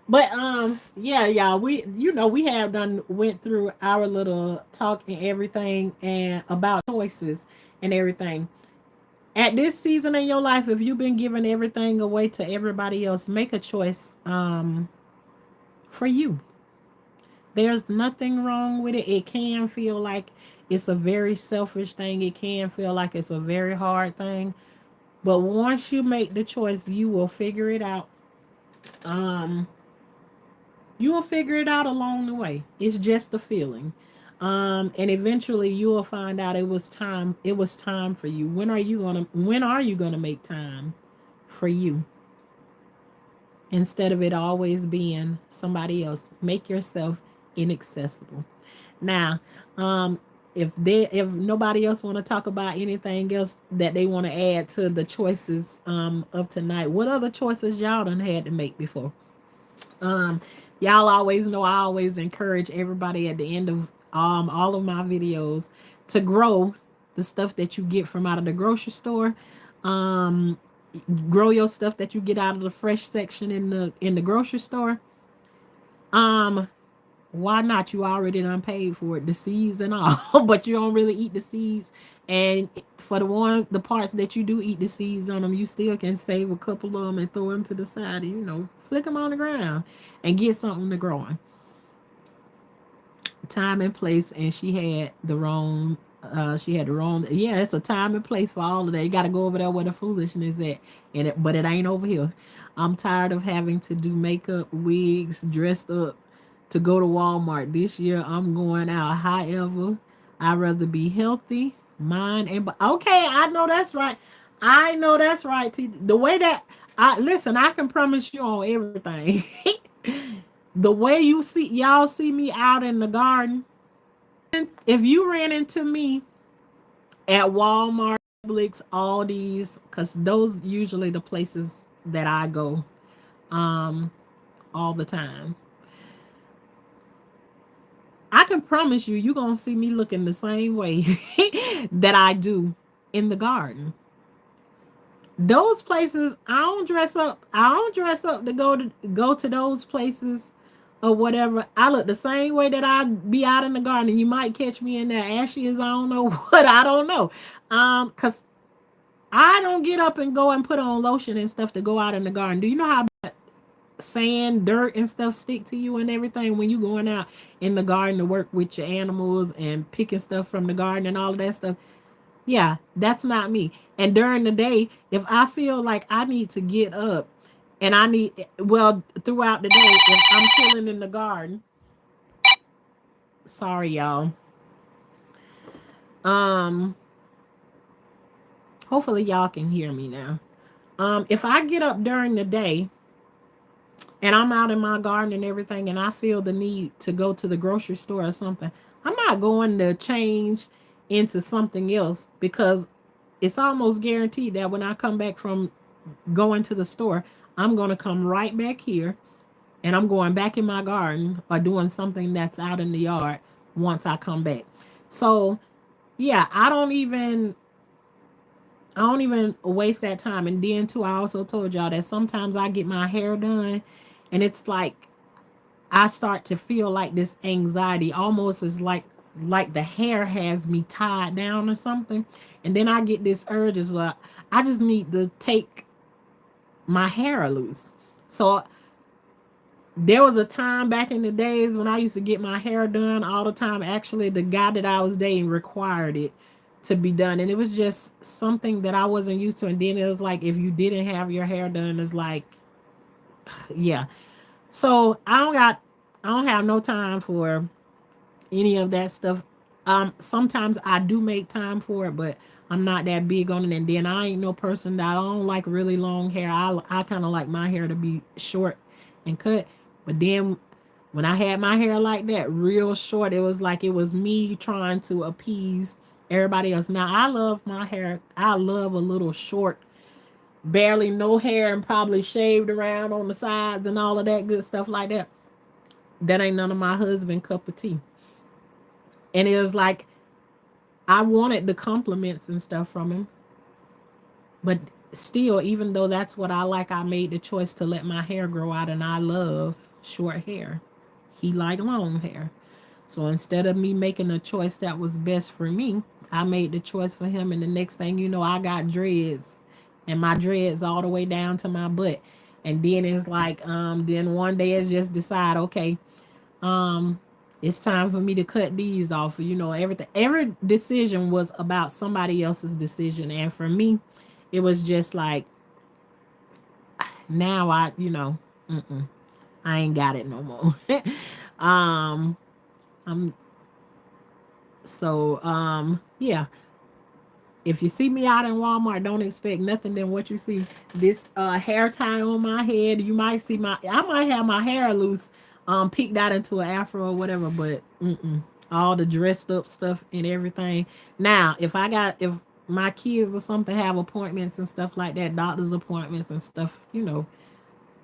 But yeah, y'all, we have done went through our little talk and everything and about choices and everything. At this season in your life, if you've been giving everything away to everybody else, make a choice for you. There's nothing wrong with it. It can feel like it's a very selfish thing. It can feel like it's a very hard thing. But once you make the choice, Um, you will figure it out along the way. It's just a feeling. And eventually you will find out it was time for you. When are you gonna make time for you? Instead of it always being somebody else. Make yourself inaccessible. Now, if nobody else want to talk about anything else that they want to add to the choices of tonight, what other choices y'all done had to make before? Um, y'all always know I always encourage everybody at the end of all of my videos to grow the stuff that you get from out of the grocery store. Um, grow your stuff that you get out of the fresh section in the grocery store. Um, why not? You already done paid for it, the seeds and all, but you don't really eat the seeds. And for the parts that you do eat the seeds on them, you still can save a couple of them and throw them to the side, and, flick them on the ground and get something to grow on. Time and place, and she had the wrong. Yeah, it's a time and place for all of that. You got to go over there where the foolishness at, but it ain't over here. I'm tired of having to do makeup, wigs, dressed up to go to Walmart. This year I'm going out. However, I'd rather be healthy, mind and okay, I know that's right. I know that's right. The way that I listen, I can promise you on everything. The way y'all see me out in the garden, if you ran into me at Walmart, Publix, Aldi's, because those usually the places that I go um all the time. I can promise you're gonna see me looking the same way that I do in the garden. Those places, I don't dress up. I don't dress up to go to those places or whatever. I look the same way that I be out in the garden. You might catch me in there ashy as I don't know what. I don't know. Cause I don't get up and go and put on lotion and stuff to go out in the garden. Do you know how sand, dirt, and stuff stick to you and everything when you going out in the garden to work with your animals and picking stuff from the garden and all of that stuff? Yeah, that's not me. And during the day, if I feel like I need to get up and throughout the day, if I'm chilling in the garden, sorry y'all. Um, hopefully y'all can hear me now. If I get up during the day and I'm out in my garden and everything, and I feel the need to go to the grocery store or something, I'm not going to change into something else because it's almost guaranteed that when I come back from going to the store, I'm going to come right back here and I'm going back in my garden or doing something that's out in the yard once I come back. So, yeah, I don't even waste that time. And then too, I also told y'all that sometimes I get my hair done and it's like I start to feel like this anxiety almost is like the hair has me tied down or something. And then I get this urge is like I just need to take my hair loose. So there was a time back in the days when I used to get my hair done all the time. Actually, the guy that I was dating required it to be done. And it was just something that I wasn't used to. And then it was like if you didn't have your hair done, it's like yeah. So I don't have no time for any of that stuff. Sometimes I do make time for it, but I'm not that big on it. And then I ain't no person that I don't like really long hair. I kind of like my hair to be short and cut. But then when I had my hair like that, real short, it was like it was me trying to appease everybody else. Now I love my hair. I love a little short, barely no hair, and probably shaved around on the sides and all of that good stuff like that. That ain't none of my husband cup of tea. And it was like I wanted the compliments and stuff from him, but still, even though that's what I like, I made the choice to let my hair grow out, and I love short hair. He liked long hair. So instead of me making a choice that was best for me, I made the choice for him, and the next thing you know, I got dreads, and my dreads all the way down to my butt. And then it's like, then one day it's just decide, okay, um, it's time for me to cut these off. Everything, every decision was about somebody else's decision, and for me, it was just like, now mm-mm, I ain't got it no more. um, I'm yeah, if you see me out in Walmart, don't expect nothing than what you see. This hair tie on my head, you might see I might have my hair loose, peeked out into an afro or whatever, but all the dressed up stuff and everything. Now, if my kids or something have appointments and stuff like that, doctor's appointments and stuff,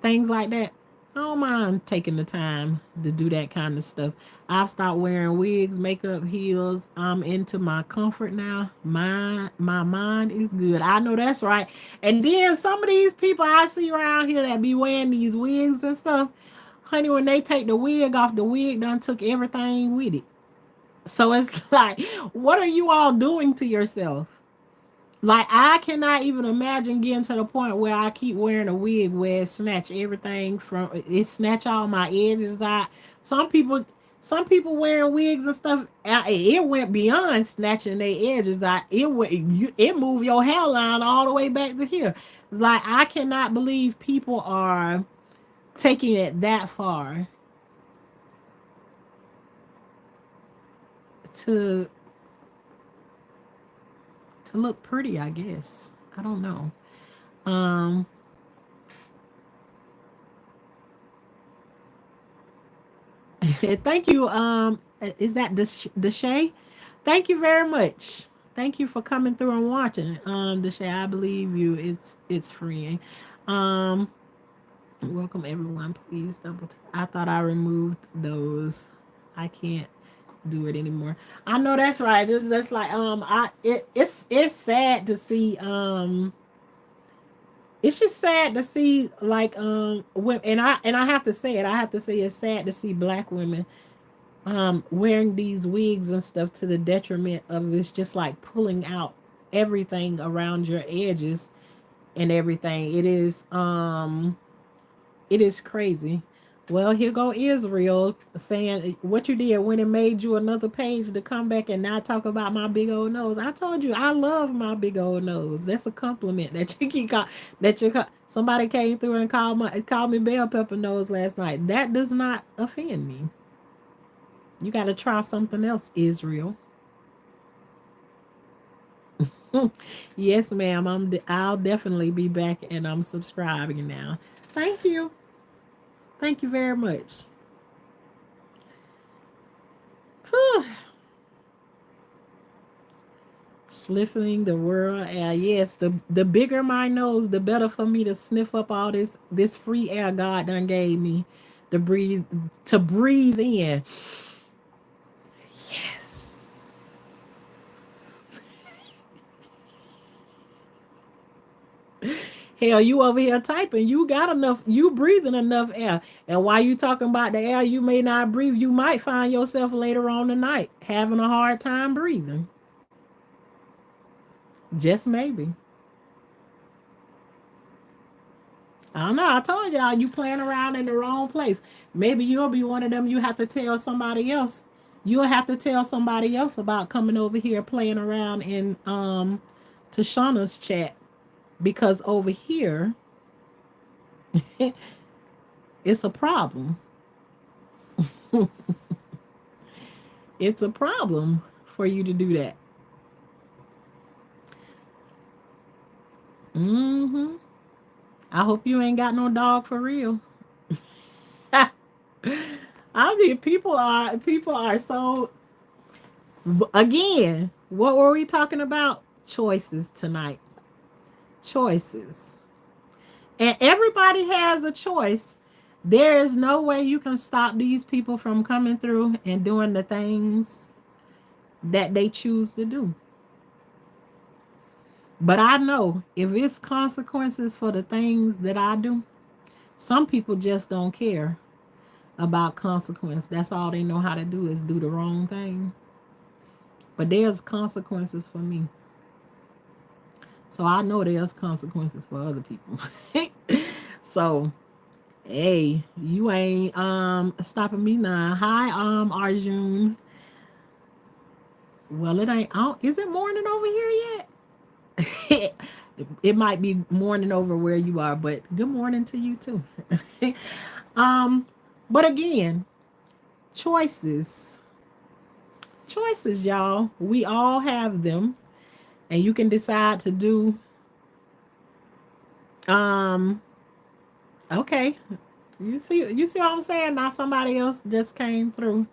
things like that. I don't mind taking the time to do that kind of stuff. I've stopped wearing wigs, makeup, heels. I'm into my comfort now. My mind is good. I know that's right. And then some of these people I see around here that be wearing these wigs and stuff, honey, when they take the wig off, the wig done took everything with it. So it's like, what are you all doing to yourself? Like, I cannot even imagine getting to the point where I keep wearing a wig where it snatch everything from it, snatch all my edges out. Some people, some people wearing wigs and stuff. It went beyond snatching their edges out. It moved your hairline all the way back to here. It's like, I cannot believe people are taking it that far to look pretty. I guess I don't know. Um, Thank you. Is that the Shay? Thank you very much. Thank you for coming through and watching. The Shay, I believe you. It's free. Um, welcome everyone. Please double. I thought I removed those. I can't do it anymore. I know that's right. It's just like it's sad to see it's just sad to see like women, and I have to say it. I have to say it's sad to see black women wearing these wigs and stuff to the detriment of it's just like pulling out everything around your edges and everything. It is crazy. Well, here go Israel saying what you did when it made you another page to come back and not talk about my big old nose. I told you I love my big old nose. That's a compliment that you keep somebody came through and called me bell pepper nose last night. That does not offend me. You got to try something else, Israel. Yes, ma'am. I'll definitely be back, and I'm subscribing now. Thank you. Thank you very much. Whew. Sniffing the world air. Yes, the bigger my nose, the better for me to sniff up all this free air God done gave me to breathe in. Yes. Hell, you over here typing. You got enough. You breathing enough air. And while you talking about the air you may not breathe, you might find yourself later on tonight having a hard time breathing. Just maybe. I don't know. I told y'all you playing around in the wrong place. Maybe you'll be one of them. You have to tell somebody else. You'll have to tell somebody else about coming over here playing around in Tashana's chat, because over here it's a problem. It's a problem for you to do that. Mm-hmm. I hope you ain't got no dog for real. I mean, people are so. Again, what were we talking about? Choices tonight. Choices. And everybody has a choice. There is no way you can stop these people from coming through and doing the things that they choose to do. But I know if it's consequences for the things that I do, some people just don't care about consequence. That's all they know how to do is do the wrong thing. But there's consequences for me. So I know there's consequences for other people. So hey, you ain't stopping me now. Hi, Arjun. Well, it ain't. Is it morning over here yet? It might be morning over where you are, but good morning to you too. um, but again, choices, choices, y'all. We all have them, and you can decide to do. Um, okay, you see what I'm saying? Now somebody else just came through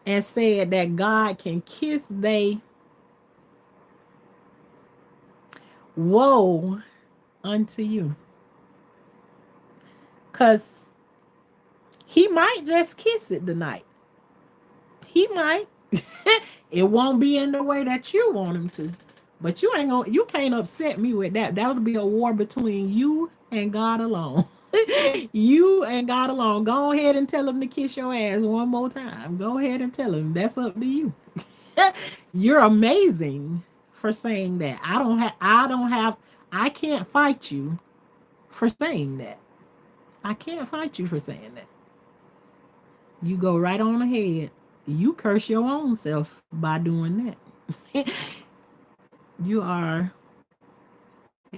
and said that God can kiss they woe unto you. Because he might just kiss it tonight. He might. It won't be in the way that you want him to. But you can't upset me with that. That'll be a war between you and God alone. You and God alone. Go ahead and tell him to kiss your ass one more time. Go ahead and tell him. That's up to you. You're amazing for saying that. I can't fight you for saying that. I can't fight you for saying that. You go right on ahead. You curse your own self by doing that. You are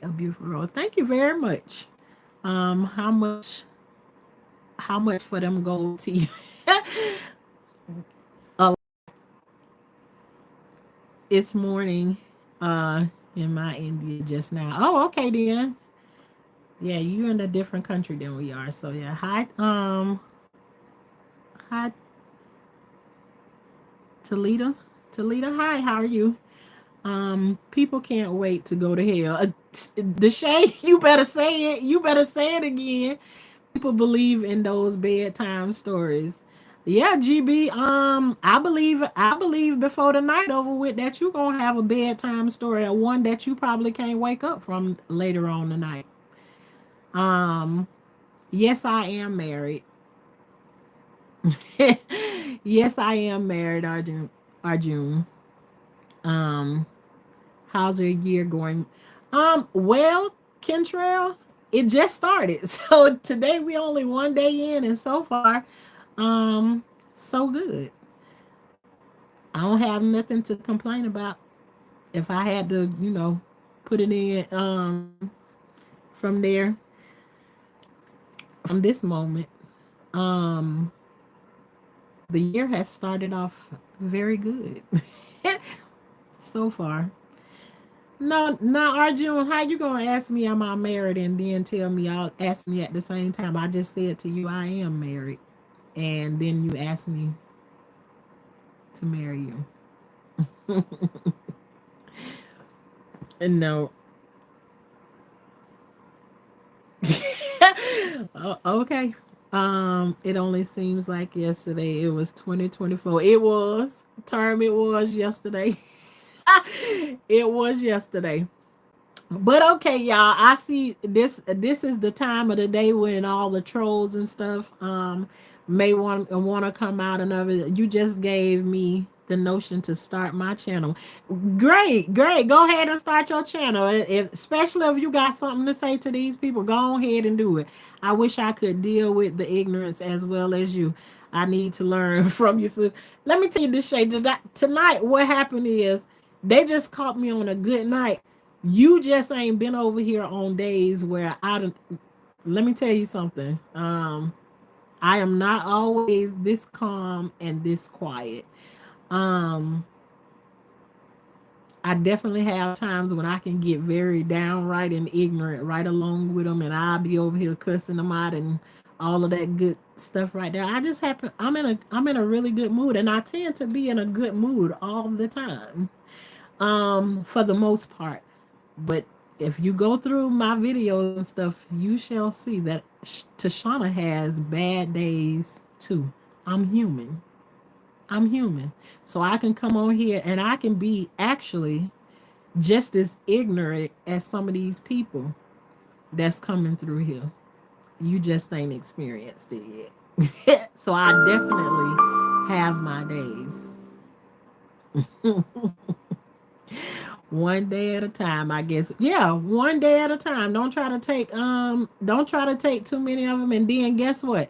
a beautiful girl. Thank you very much. How much for them gold teeth? uh, it's morning in my India just now. Oh, okay then. Yeah, you're in a different country than we are. So yeah. Hi Toledo. Toledo, hi, how are you? People can't wait to go to hell. The shade, you better say it. You better say it again. People believe in those bedtime stories. Yeah, GB. I believe before the night over with that you gonna have a bedtime story, a one that you probably can't wake up from later on tonight. Um, yes, I am married. Yes, I am married, Arjun. Arjun. Um, how's your year going? Well, Kentrell, it just started. So today we only one day in, and so far, um, so good. I don't have nothing to complain about. If I had to, put it in from there, from this moment, um, the year has started off very good so far. No, no, Arjun, how you gonna ask me am I married and then tell me I'll ask me at the same time? I just said to you I am married, and then you asked me to marry you. And no. Okay. It only seems like yesterday. It was 2024. It was term. It was yesterday. It was yesterday. But okay, y'all. I see this. This is the time of the day when all the trolls and stuff may want to come out and of it. You just gave me the notion to start my channel. Great, great. Go ahead and start your channel. Especially if you got something to say to these people, go ahead and do it. I wish I could deal with the ignorance as well as you. I need to learn from you, sis. Let me tell you this, Shay. Tonight, what happened is they just caught me on a good night. You just ain't been over here on days where I don't. Let me tell you something. I am not always this calm and this quiet. Um, I definitely have times when I can get very downright and ignorant right along with them, and I'll be over here cussing them out and all of that good stuff right there. I just happen I'm in a really good mood, and I tend to be in a good mood all the time. For the most part. But if you go through my videos and stuff, you shall see that Tashana has bad days too. I'm human. I'm human. So I can come on here and I can be actually just as ignorant as some of these people that's coming through here. You just ain't experienced it yet. So I definitely have my days. One day at a time, I guess. Yeah, one day at a time. Don't try to take too many of them. And then guess what?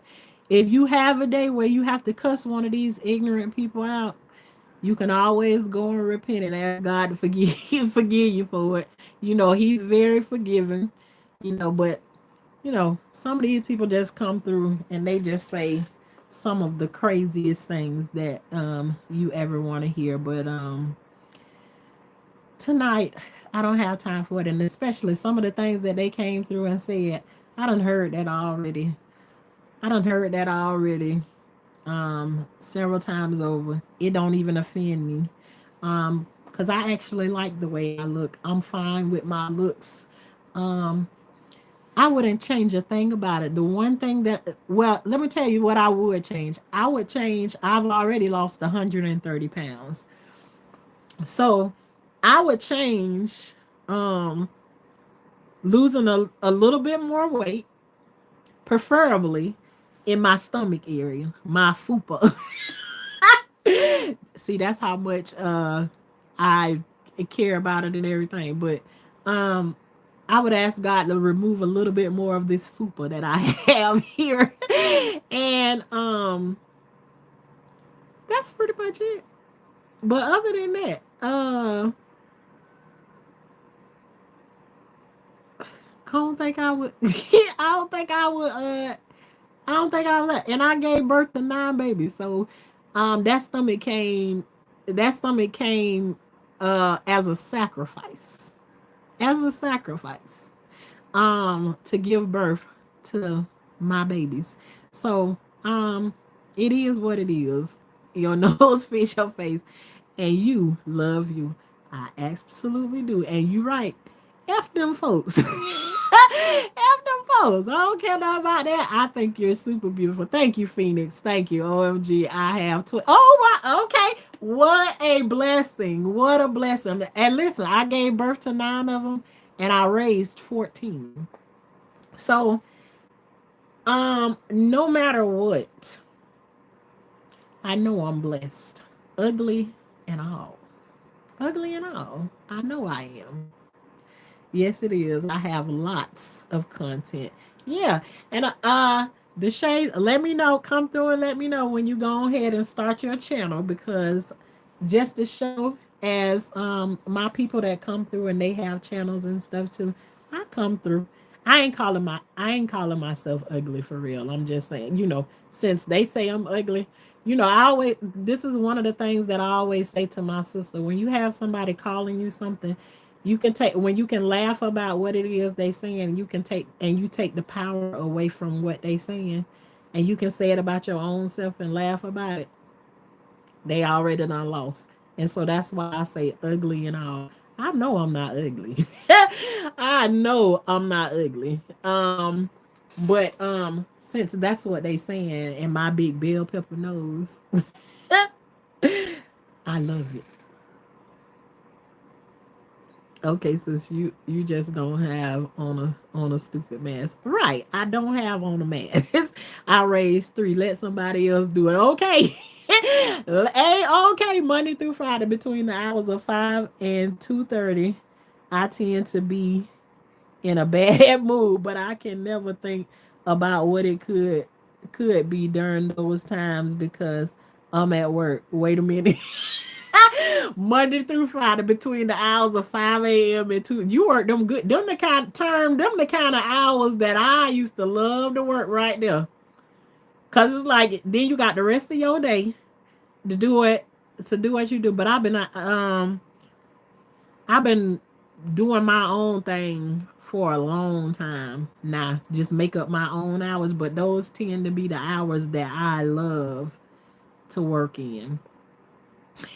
If you have a day where you have to cuss one of these ignorant people out, you can always go and repent and ask God to forgive you for it. He's very forgiving. But some of these people just come through and they just say some of the craziest things that you ever want to hear. But tonight, I don't have time for it, and especially some of the things that they came through and said. I done heard that already. I done heard that already. Several times over. It don't even offend me. Because I actually like the way I look. I'm fine with my looks. Um, I wouldn't change a thing about it. The one thing well, let me tell you what I would change. I've already lost 130 pounds. So I would change um, losing a little bit more weight, preferably in my stomach area, my fupa. See, that's how much I care about it and everything. But um, I would ask God to remove a little bit more of this fupa that I have here, and that's pretty much it. But other than that, I don't think I would. I don't think I would. I don't think I was. And I gave birth to 9 babies, so that stomach came. That stomach came as a sacrifice. As a sacrifice. To give birth to my babies. So it is what it is. Your nose fits your face, and you love you. I absolutely do. And you right. F them folks. F them folks. I don't care nothing about that. I think you're super beautiful. Thank you, Phoenix. Thank you. OMG. I have oh my okay. What a blessing. What a blessing. And listen, I gave birth to 9 of them and I raised 14. So no matter what, I know I'm blessed. Ugly and all. Ugly and all. I know I am. Yes, it is. I have lots of content. Yeah, and the shade. Let me know. Come through and let me know when you go ahead and start your channel, because just to show as my people that come through and they have channels and stuff too. I come through. I ain't calling myself ugly for real. I'm just saying, since they say I'm ugly, I always this is one of the things that I always say to my sister. When you have somebody calling you something, you can take when you can laugh about what it is they saying, you take the power away from what they saying, and you can say it about your own self and laugh about it. They already done lost. And so that's why I say ugly and all. I know I'm not ugly. I know I'm not ugly. But since that's what they saying and my big bell pepper nose, I love it. Okay, since you just don't have on a stupid mask. Right. I don't have on a mask. I raised 3. Let somebody else do it. Okay. Hey, okay, Monday through Friday between the hours of 5 and 2:30. I tend to be in a bad mood, but I can never think about what it could be during those times because I'm at work. Wait a minute. Monday through Friday between the hours of 5 a.m. and 2. You work them good. Them the kind of hours that I used to love to work right there. Cause it's like then you got the rest of your day to do it to do what you do. But I've been doing my own thing for a long time now. Just make up my own hours, but those tend to be the hours that I love to work in.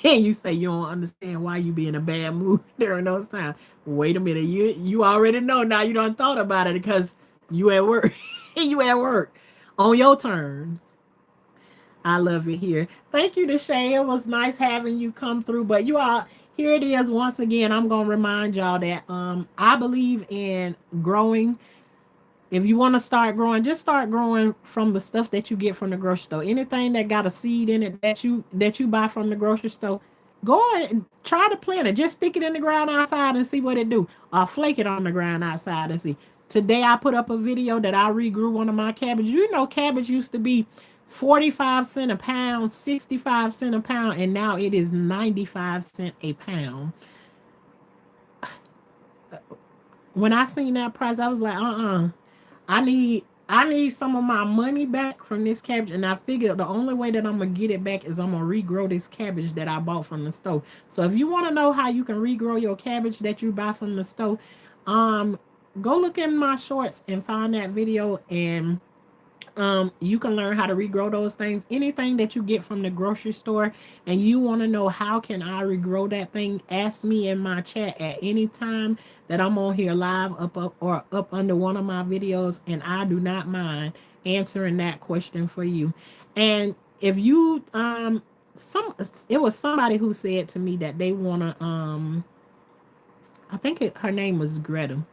And you say you don't understand why you be in a bad mood during those times. Wait a minute, you already know now. You done thought about it because you at work. You at work on your terms. I love it here. Thank you, Deshay. It was nice having you come through. But you all, here it is once again. I'm gonna remind y'all that I believe in growing. If you want to start growing, just start growing from the stuff that you get from the grocery store. Anything that got a seed in it that you buy from the grocery store, go and try to plant it. Just stick it in the ground outside and see what it do. Or flake it on the ground outside and see. Today I put up a video that I regrew one of my cabbage. You know, cabbage used to be 45 cents a pound, 65 cents a pound, and now it is 95 cents a pound. When I seen that price, I was like, I need some of my money back from this cabbage, and I figured the only way that I'm gonna get it back is I'm gonna regrow this cabbage that I bought from the store. So if you want to know how you can regrow your cabbage that you buy from the store, um, go look in my shorts and find that video, and you can learn how to regrow those things. Anything that you get from the grocery store and you want to know how can I regrow that thing, ask me in my chat at any time that I'm on here live up or up under one of my videos, and I do not mind answering that question for you. And if you some it was somebody who said to me that they want to I think her name was Greta.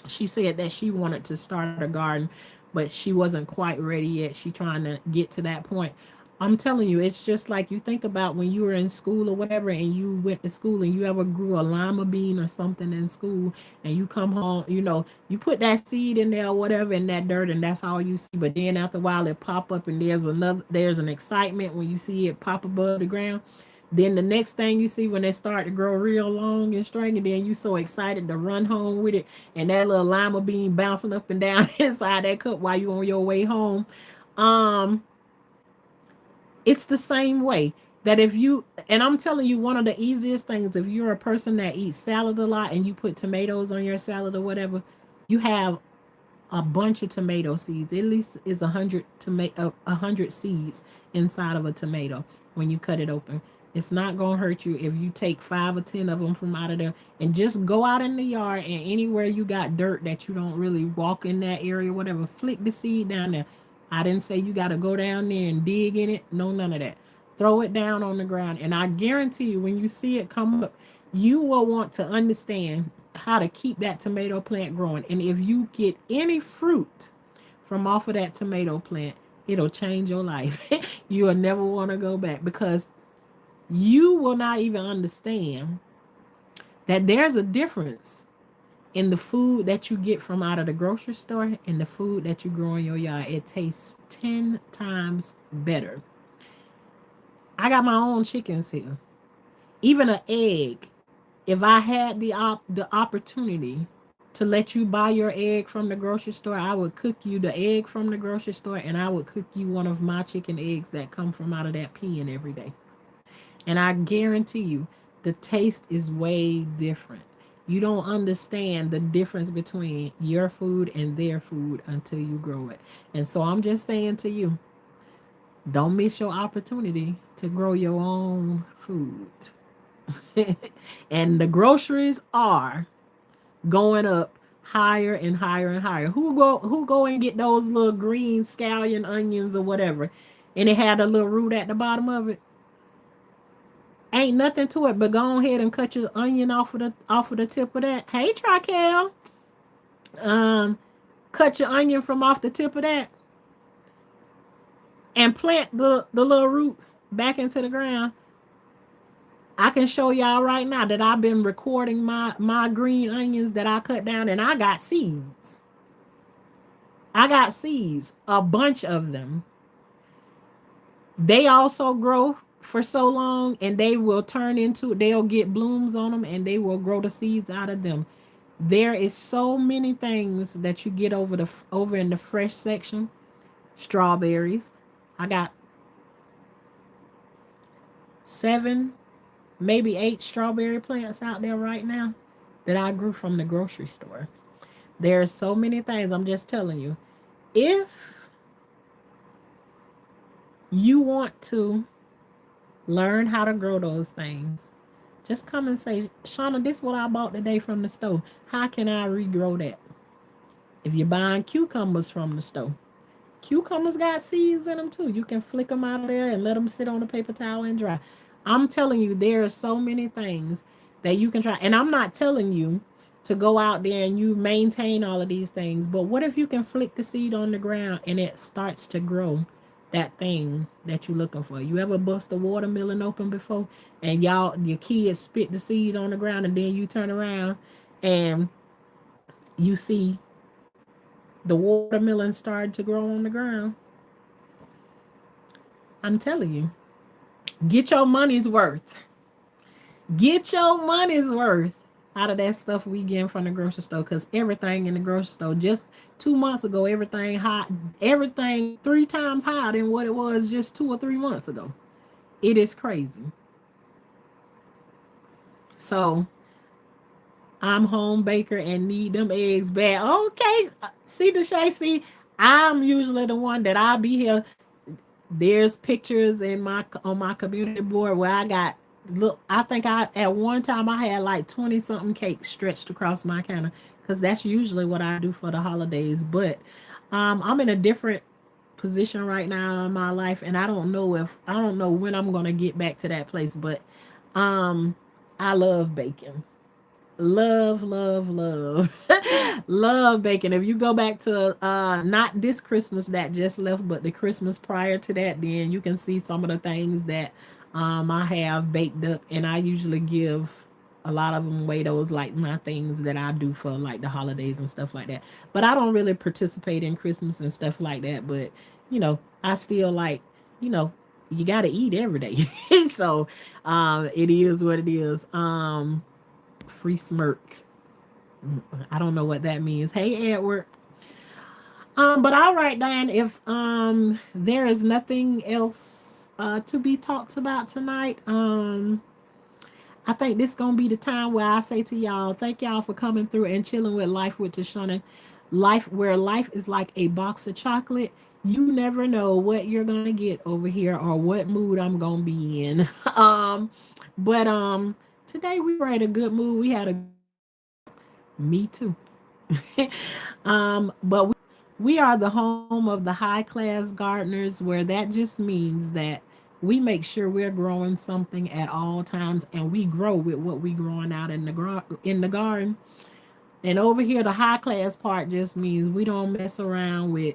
She said that she wanted to start a garden, but she wasn't quite ready yet. She trying to get to that point. I'm telling you, it's just like you think about when you were in school or whatever, and you went to school and you ever grew a lima bean or something in school, and you come home, you put that seed in there or whatever in that dirt, and that's all you see. But then after a while, it pop up, and there's an excitement when you see it pop above the ground. Then the next thing you see when they start to grow real long and strong, and then you so excited to run home with it, and that little lima bean bouncing up and down inside that cup while you on your way home. Um, it's the same way that if you, and I'm telling you, one of the easiest things, if you're a person that eats salad a lot and you put tomatoes on your salad or whatever, you have a bunch of tomato seeds. At least is 100 seeds inside of a tomato when you cut it open. It's not gonna hurt you if you take 5 or 10 of them from out of there and just go out in the yard, and anywhere you got dirt that you don't really walk in that area, whatever, flick the seed down there. I didn't say you got to go down there and dig in it. No, none of that. Throw it down on the ground, and I guarantee you, when you see it come up, you will want to understand how to keep that tomato plant growing. And if you get any fruit from off of that tomato plant, it'll change your life. You will never want to go back, because you will not even understand that there's a difference in the food that you get from out of the grocery store and the food that you grow in your yard. It tastes 10 times better. I got my own chickens here. Even an egg, if I had the opportunity to let you buy your egg from the grocery store, I would cook you the egg from the grocery store, and I would cook you one of my chicken eggs that come from out of that pen every day. And I guarantee you, the taste is way different. You don't understand the difference between your food and their food until you grow it. And so I'm just saying to you, don't miss your opportunity to grow your own food. And the groceries are going up higher and higher and higher. Who go and get those little green scallion onions or whatever, and it had a little root at the bottom of it? Ain't nothing to it, but go ahead and cut your onion off of the tip of that. Hey, Trical. Um, cut your onion from off the tip of that and plant the little roots back into the ground. I can show y'all right now that I've been recording my green onions that I cut down, and I got seeds. A bunch of them. They also grow for so long, and they'll get blooms on them, and they will grow the seeds out of them. There is so many things that you get over in the fresh section. Strawberries. I got 7, maybe 8 strawberry plants out there right now that I grew from the grocery store. There's so many things. I'm just telling you. If you want to learn how to grow those things, just come and say, Shauna, this is what I bought today from the store. How can I regrow that? If you're buying cucumbers from the store, cucumbers got seeds in them too. You can flick them out of there and let them sit on a paper towel and dry. I'm telling you, there are so many things that you can try. And I'm not telling you to go out there and you maintain all of these things. But what if you can flick the seed on the ground and it starts to grow that thing that you're looking for? You ever bust a watermelon open before and your kids spit the seed on the ground and then you turn around and you see the watermelon started to grow on the ground? I'm telling you, get your money's worth. Get your money's worth out of that stuff we getting from the grocery store. Cause everything in the grocery store just 2 months ago, everything 3 times higher than what it was just 2 or 3 months ago. It is crazy. So I'm home baker and need them eggs bad. Okay, see the Shay. See, I'm usually the one that I'll be here. There's pictures in my on my community board where I got look. I think I at one time I had like 20 something cakes stretched across my counter because that's usually what I do for the holidays. But I'm in a different position right now in my life, and I don't know when I'm gonna get back to that place. But um, I love baking. Love, love, love, love baking. If you go back to not this Christmas that just left, but the Christmas prior to that, then you can see some of the things that I have baked up, and I usually give a lot of them away. Those like my things that I do for like the holidays and stuff like that. But I don't really participate in Christmas and stuff like that. But I still like you know you got to eat every day, so it is what it is. Free smirk. I don't know what that means. Hey, Edward. But all right, Diane. If there is nothing else to be talked about tonight, I think this gonna be the time where I say to y'all, thank y'all for coming through and chilling with Life with Tashana. Life where life is like a box of chocolate. You never know what you're gonna get over here or what mood I'm gonna be in. But today we were in a good mood. We had a me too. But we are the home of the high class gardeners, where that just means that we make sure we're growing something at all times, and we grow with what we growing out in the garden. And over here, the high class part just means we don't mess around with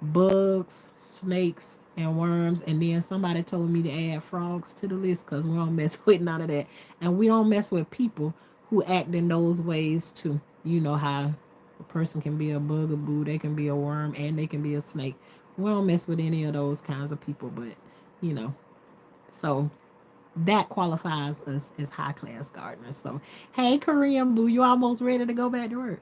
bugs, snakes, and worms. And then somebody told me to add frogs to the list because we don't mess with none of that. And we don't mess with people who act in those ways too. You know how a person can be a bugaboo, they can be a worm, and they can be a snake. We don't mess with any of those kinds of people, but you know. So that qualifies us as high class gardeners. So, hey, Korean Boo, you almost ready to go back to work?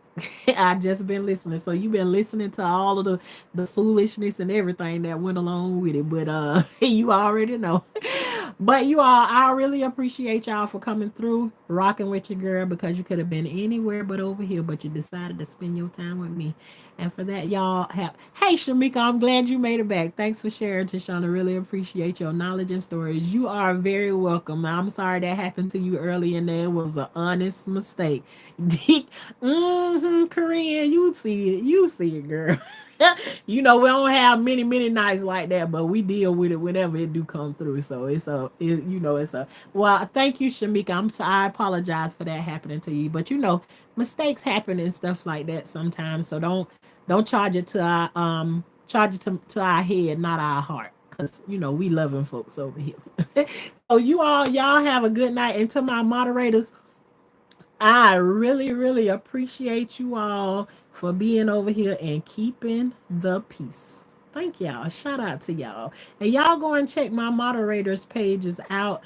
I just been listening. So you've been listening to all of the foolishness and everything that went along with it. But you already know. But you all, I really appreciate y'all for coming through, rocking with your girl, because you could have been anywhere but over here, but you decided to spend your time with me. And for that, y'all have. Hey, Shamika, I'm glad you made it back. Thanks for sharing, Tashana. Really appreciate your knowledge and stories. You are very welcome. I'm sorry that happened to you early, and that was an honest mistake. Korean, you see it. You see it, girl. We don't have many nights like that, but we deal with it whenever it do come through. So it's a well. Thank you, Shamika. I apologize for that happening to you, but mistakes happen and stuff like that sometimes. So don't charge it to to our head, not our heart, because we loving folks over here. So y'all have a good night, and to my moderators, I really, really appreciate you all for being over here and keeping the peace. Thank y'all. Shout out to y'all. And y'all go and check my moderators' pages out.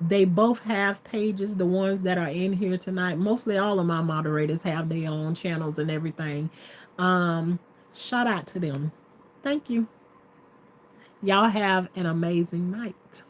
They both have pages, the ones that are in here tonight. Mostly all of my moderators have their own channels and everything. Um, Shout out to them. Thank you. Y'all have an amazing night.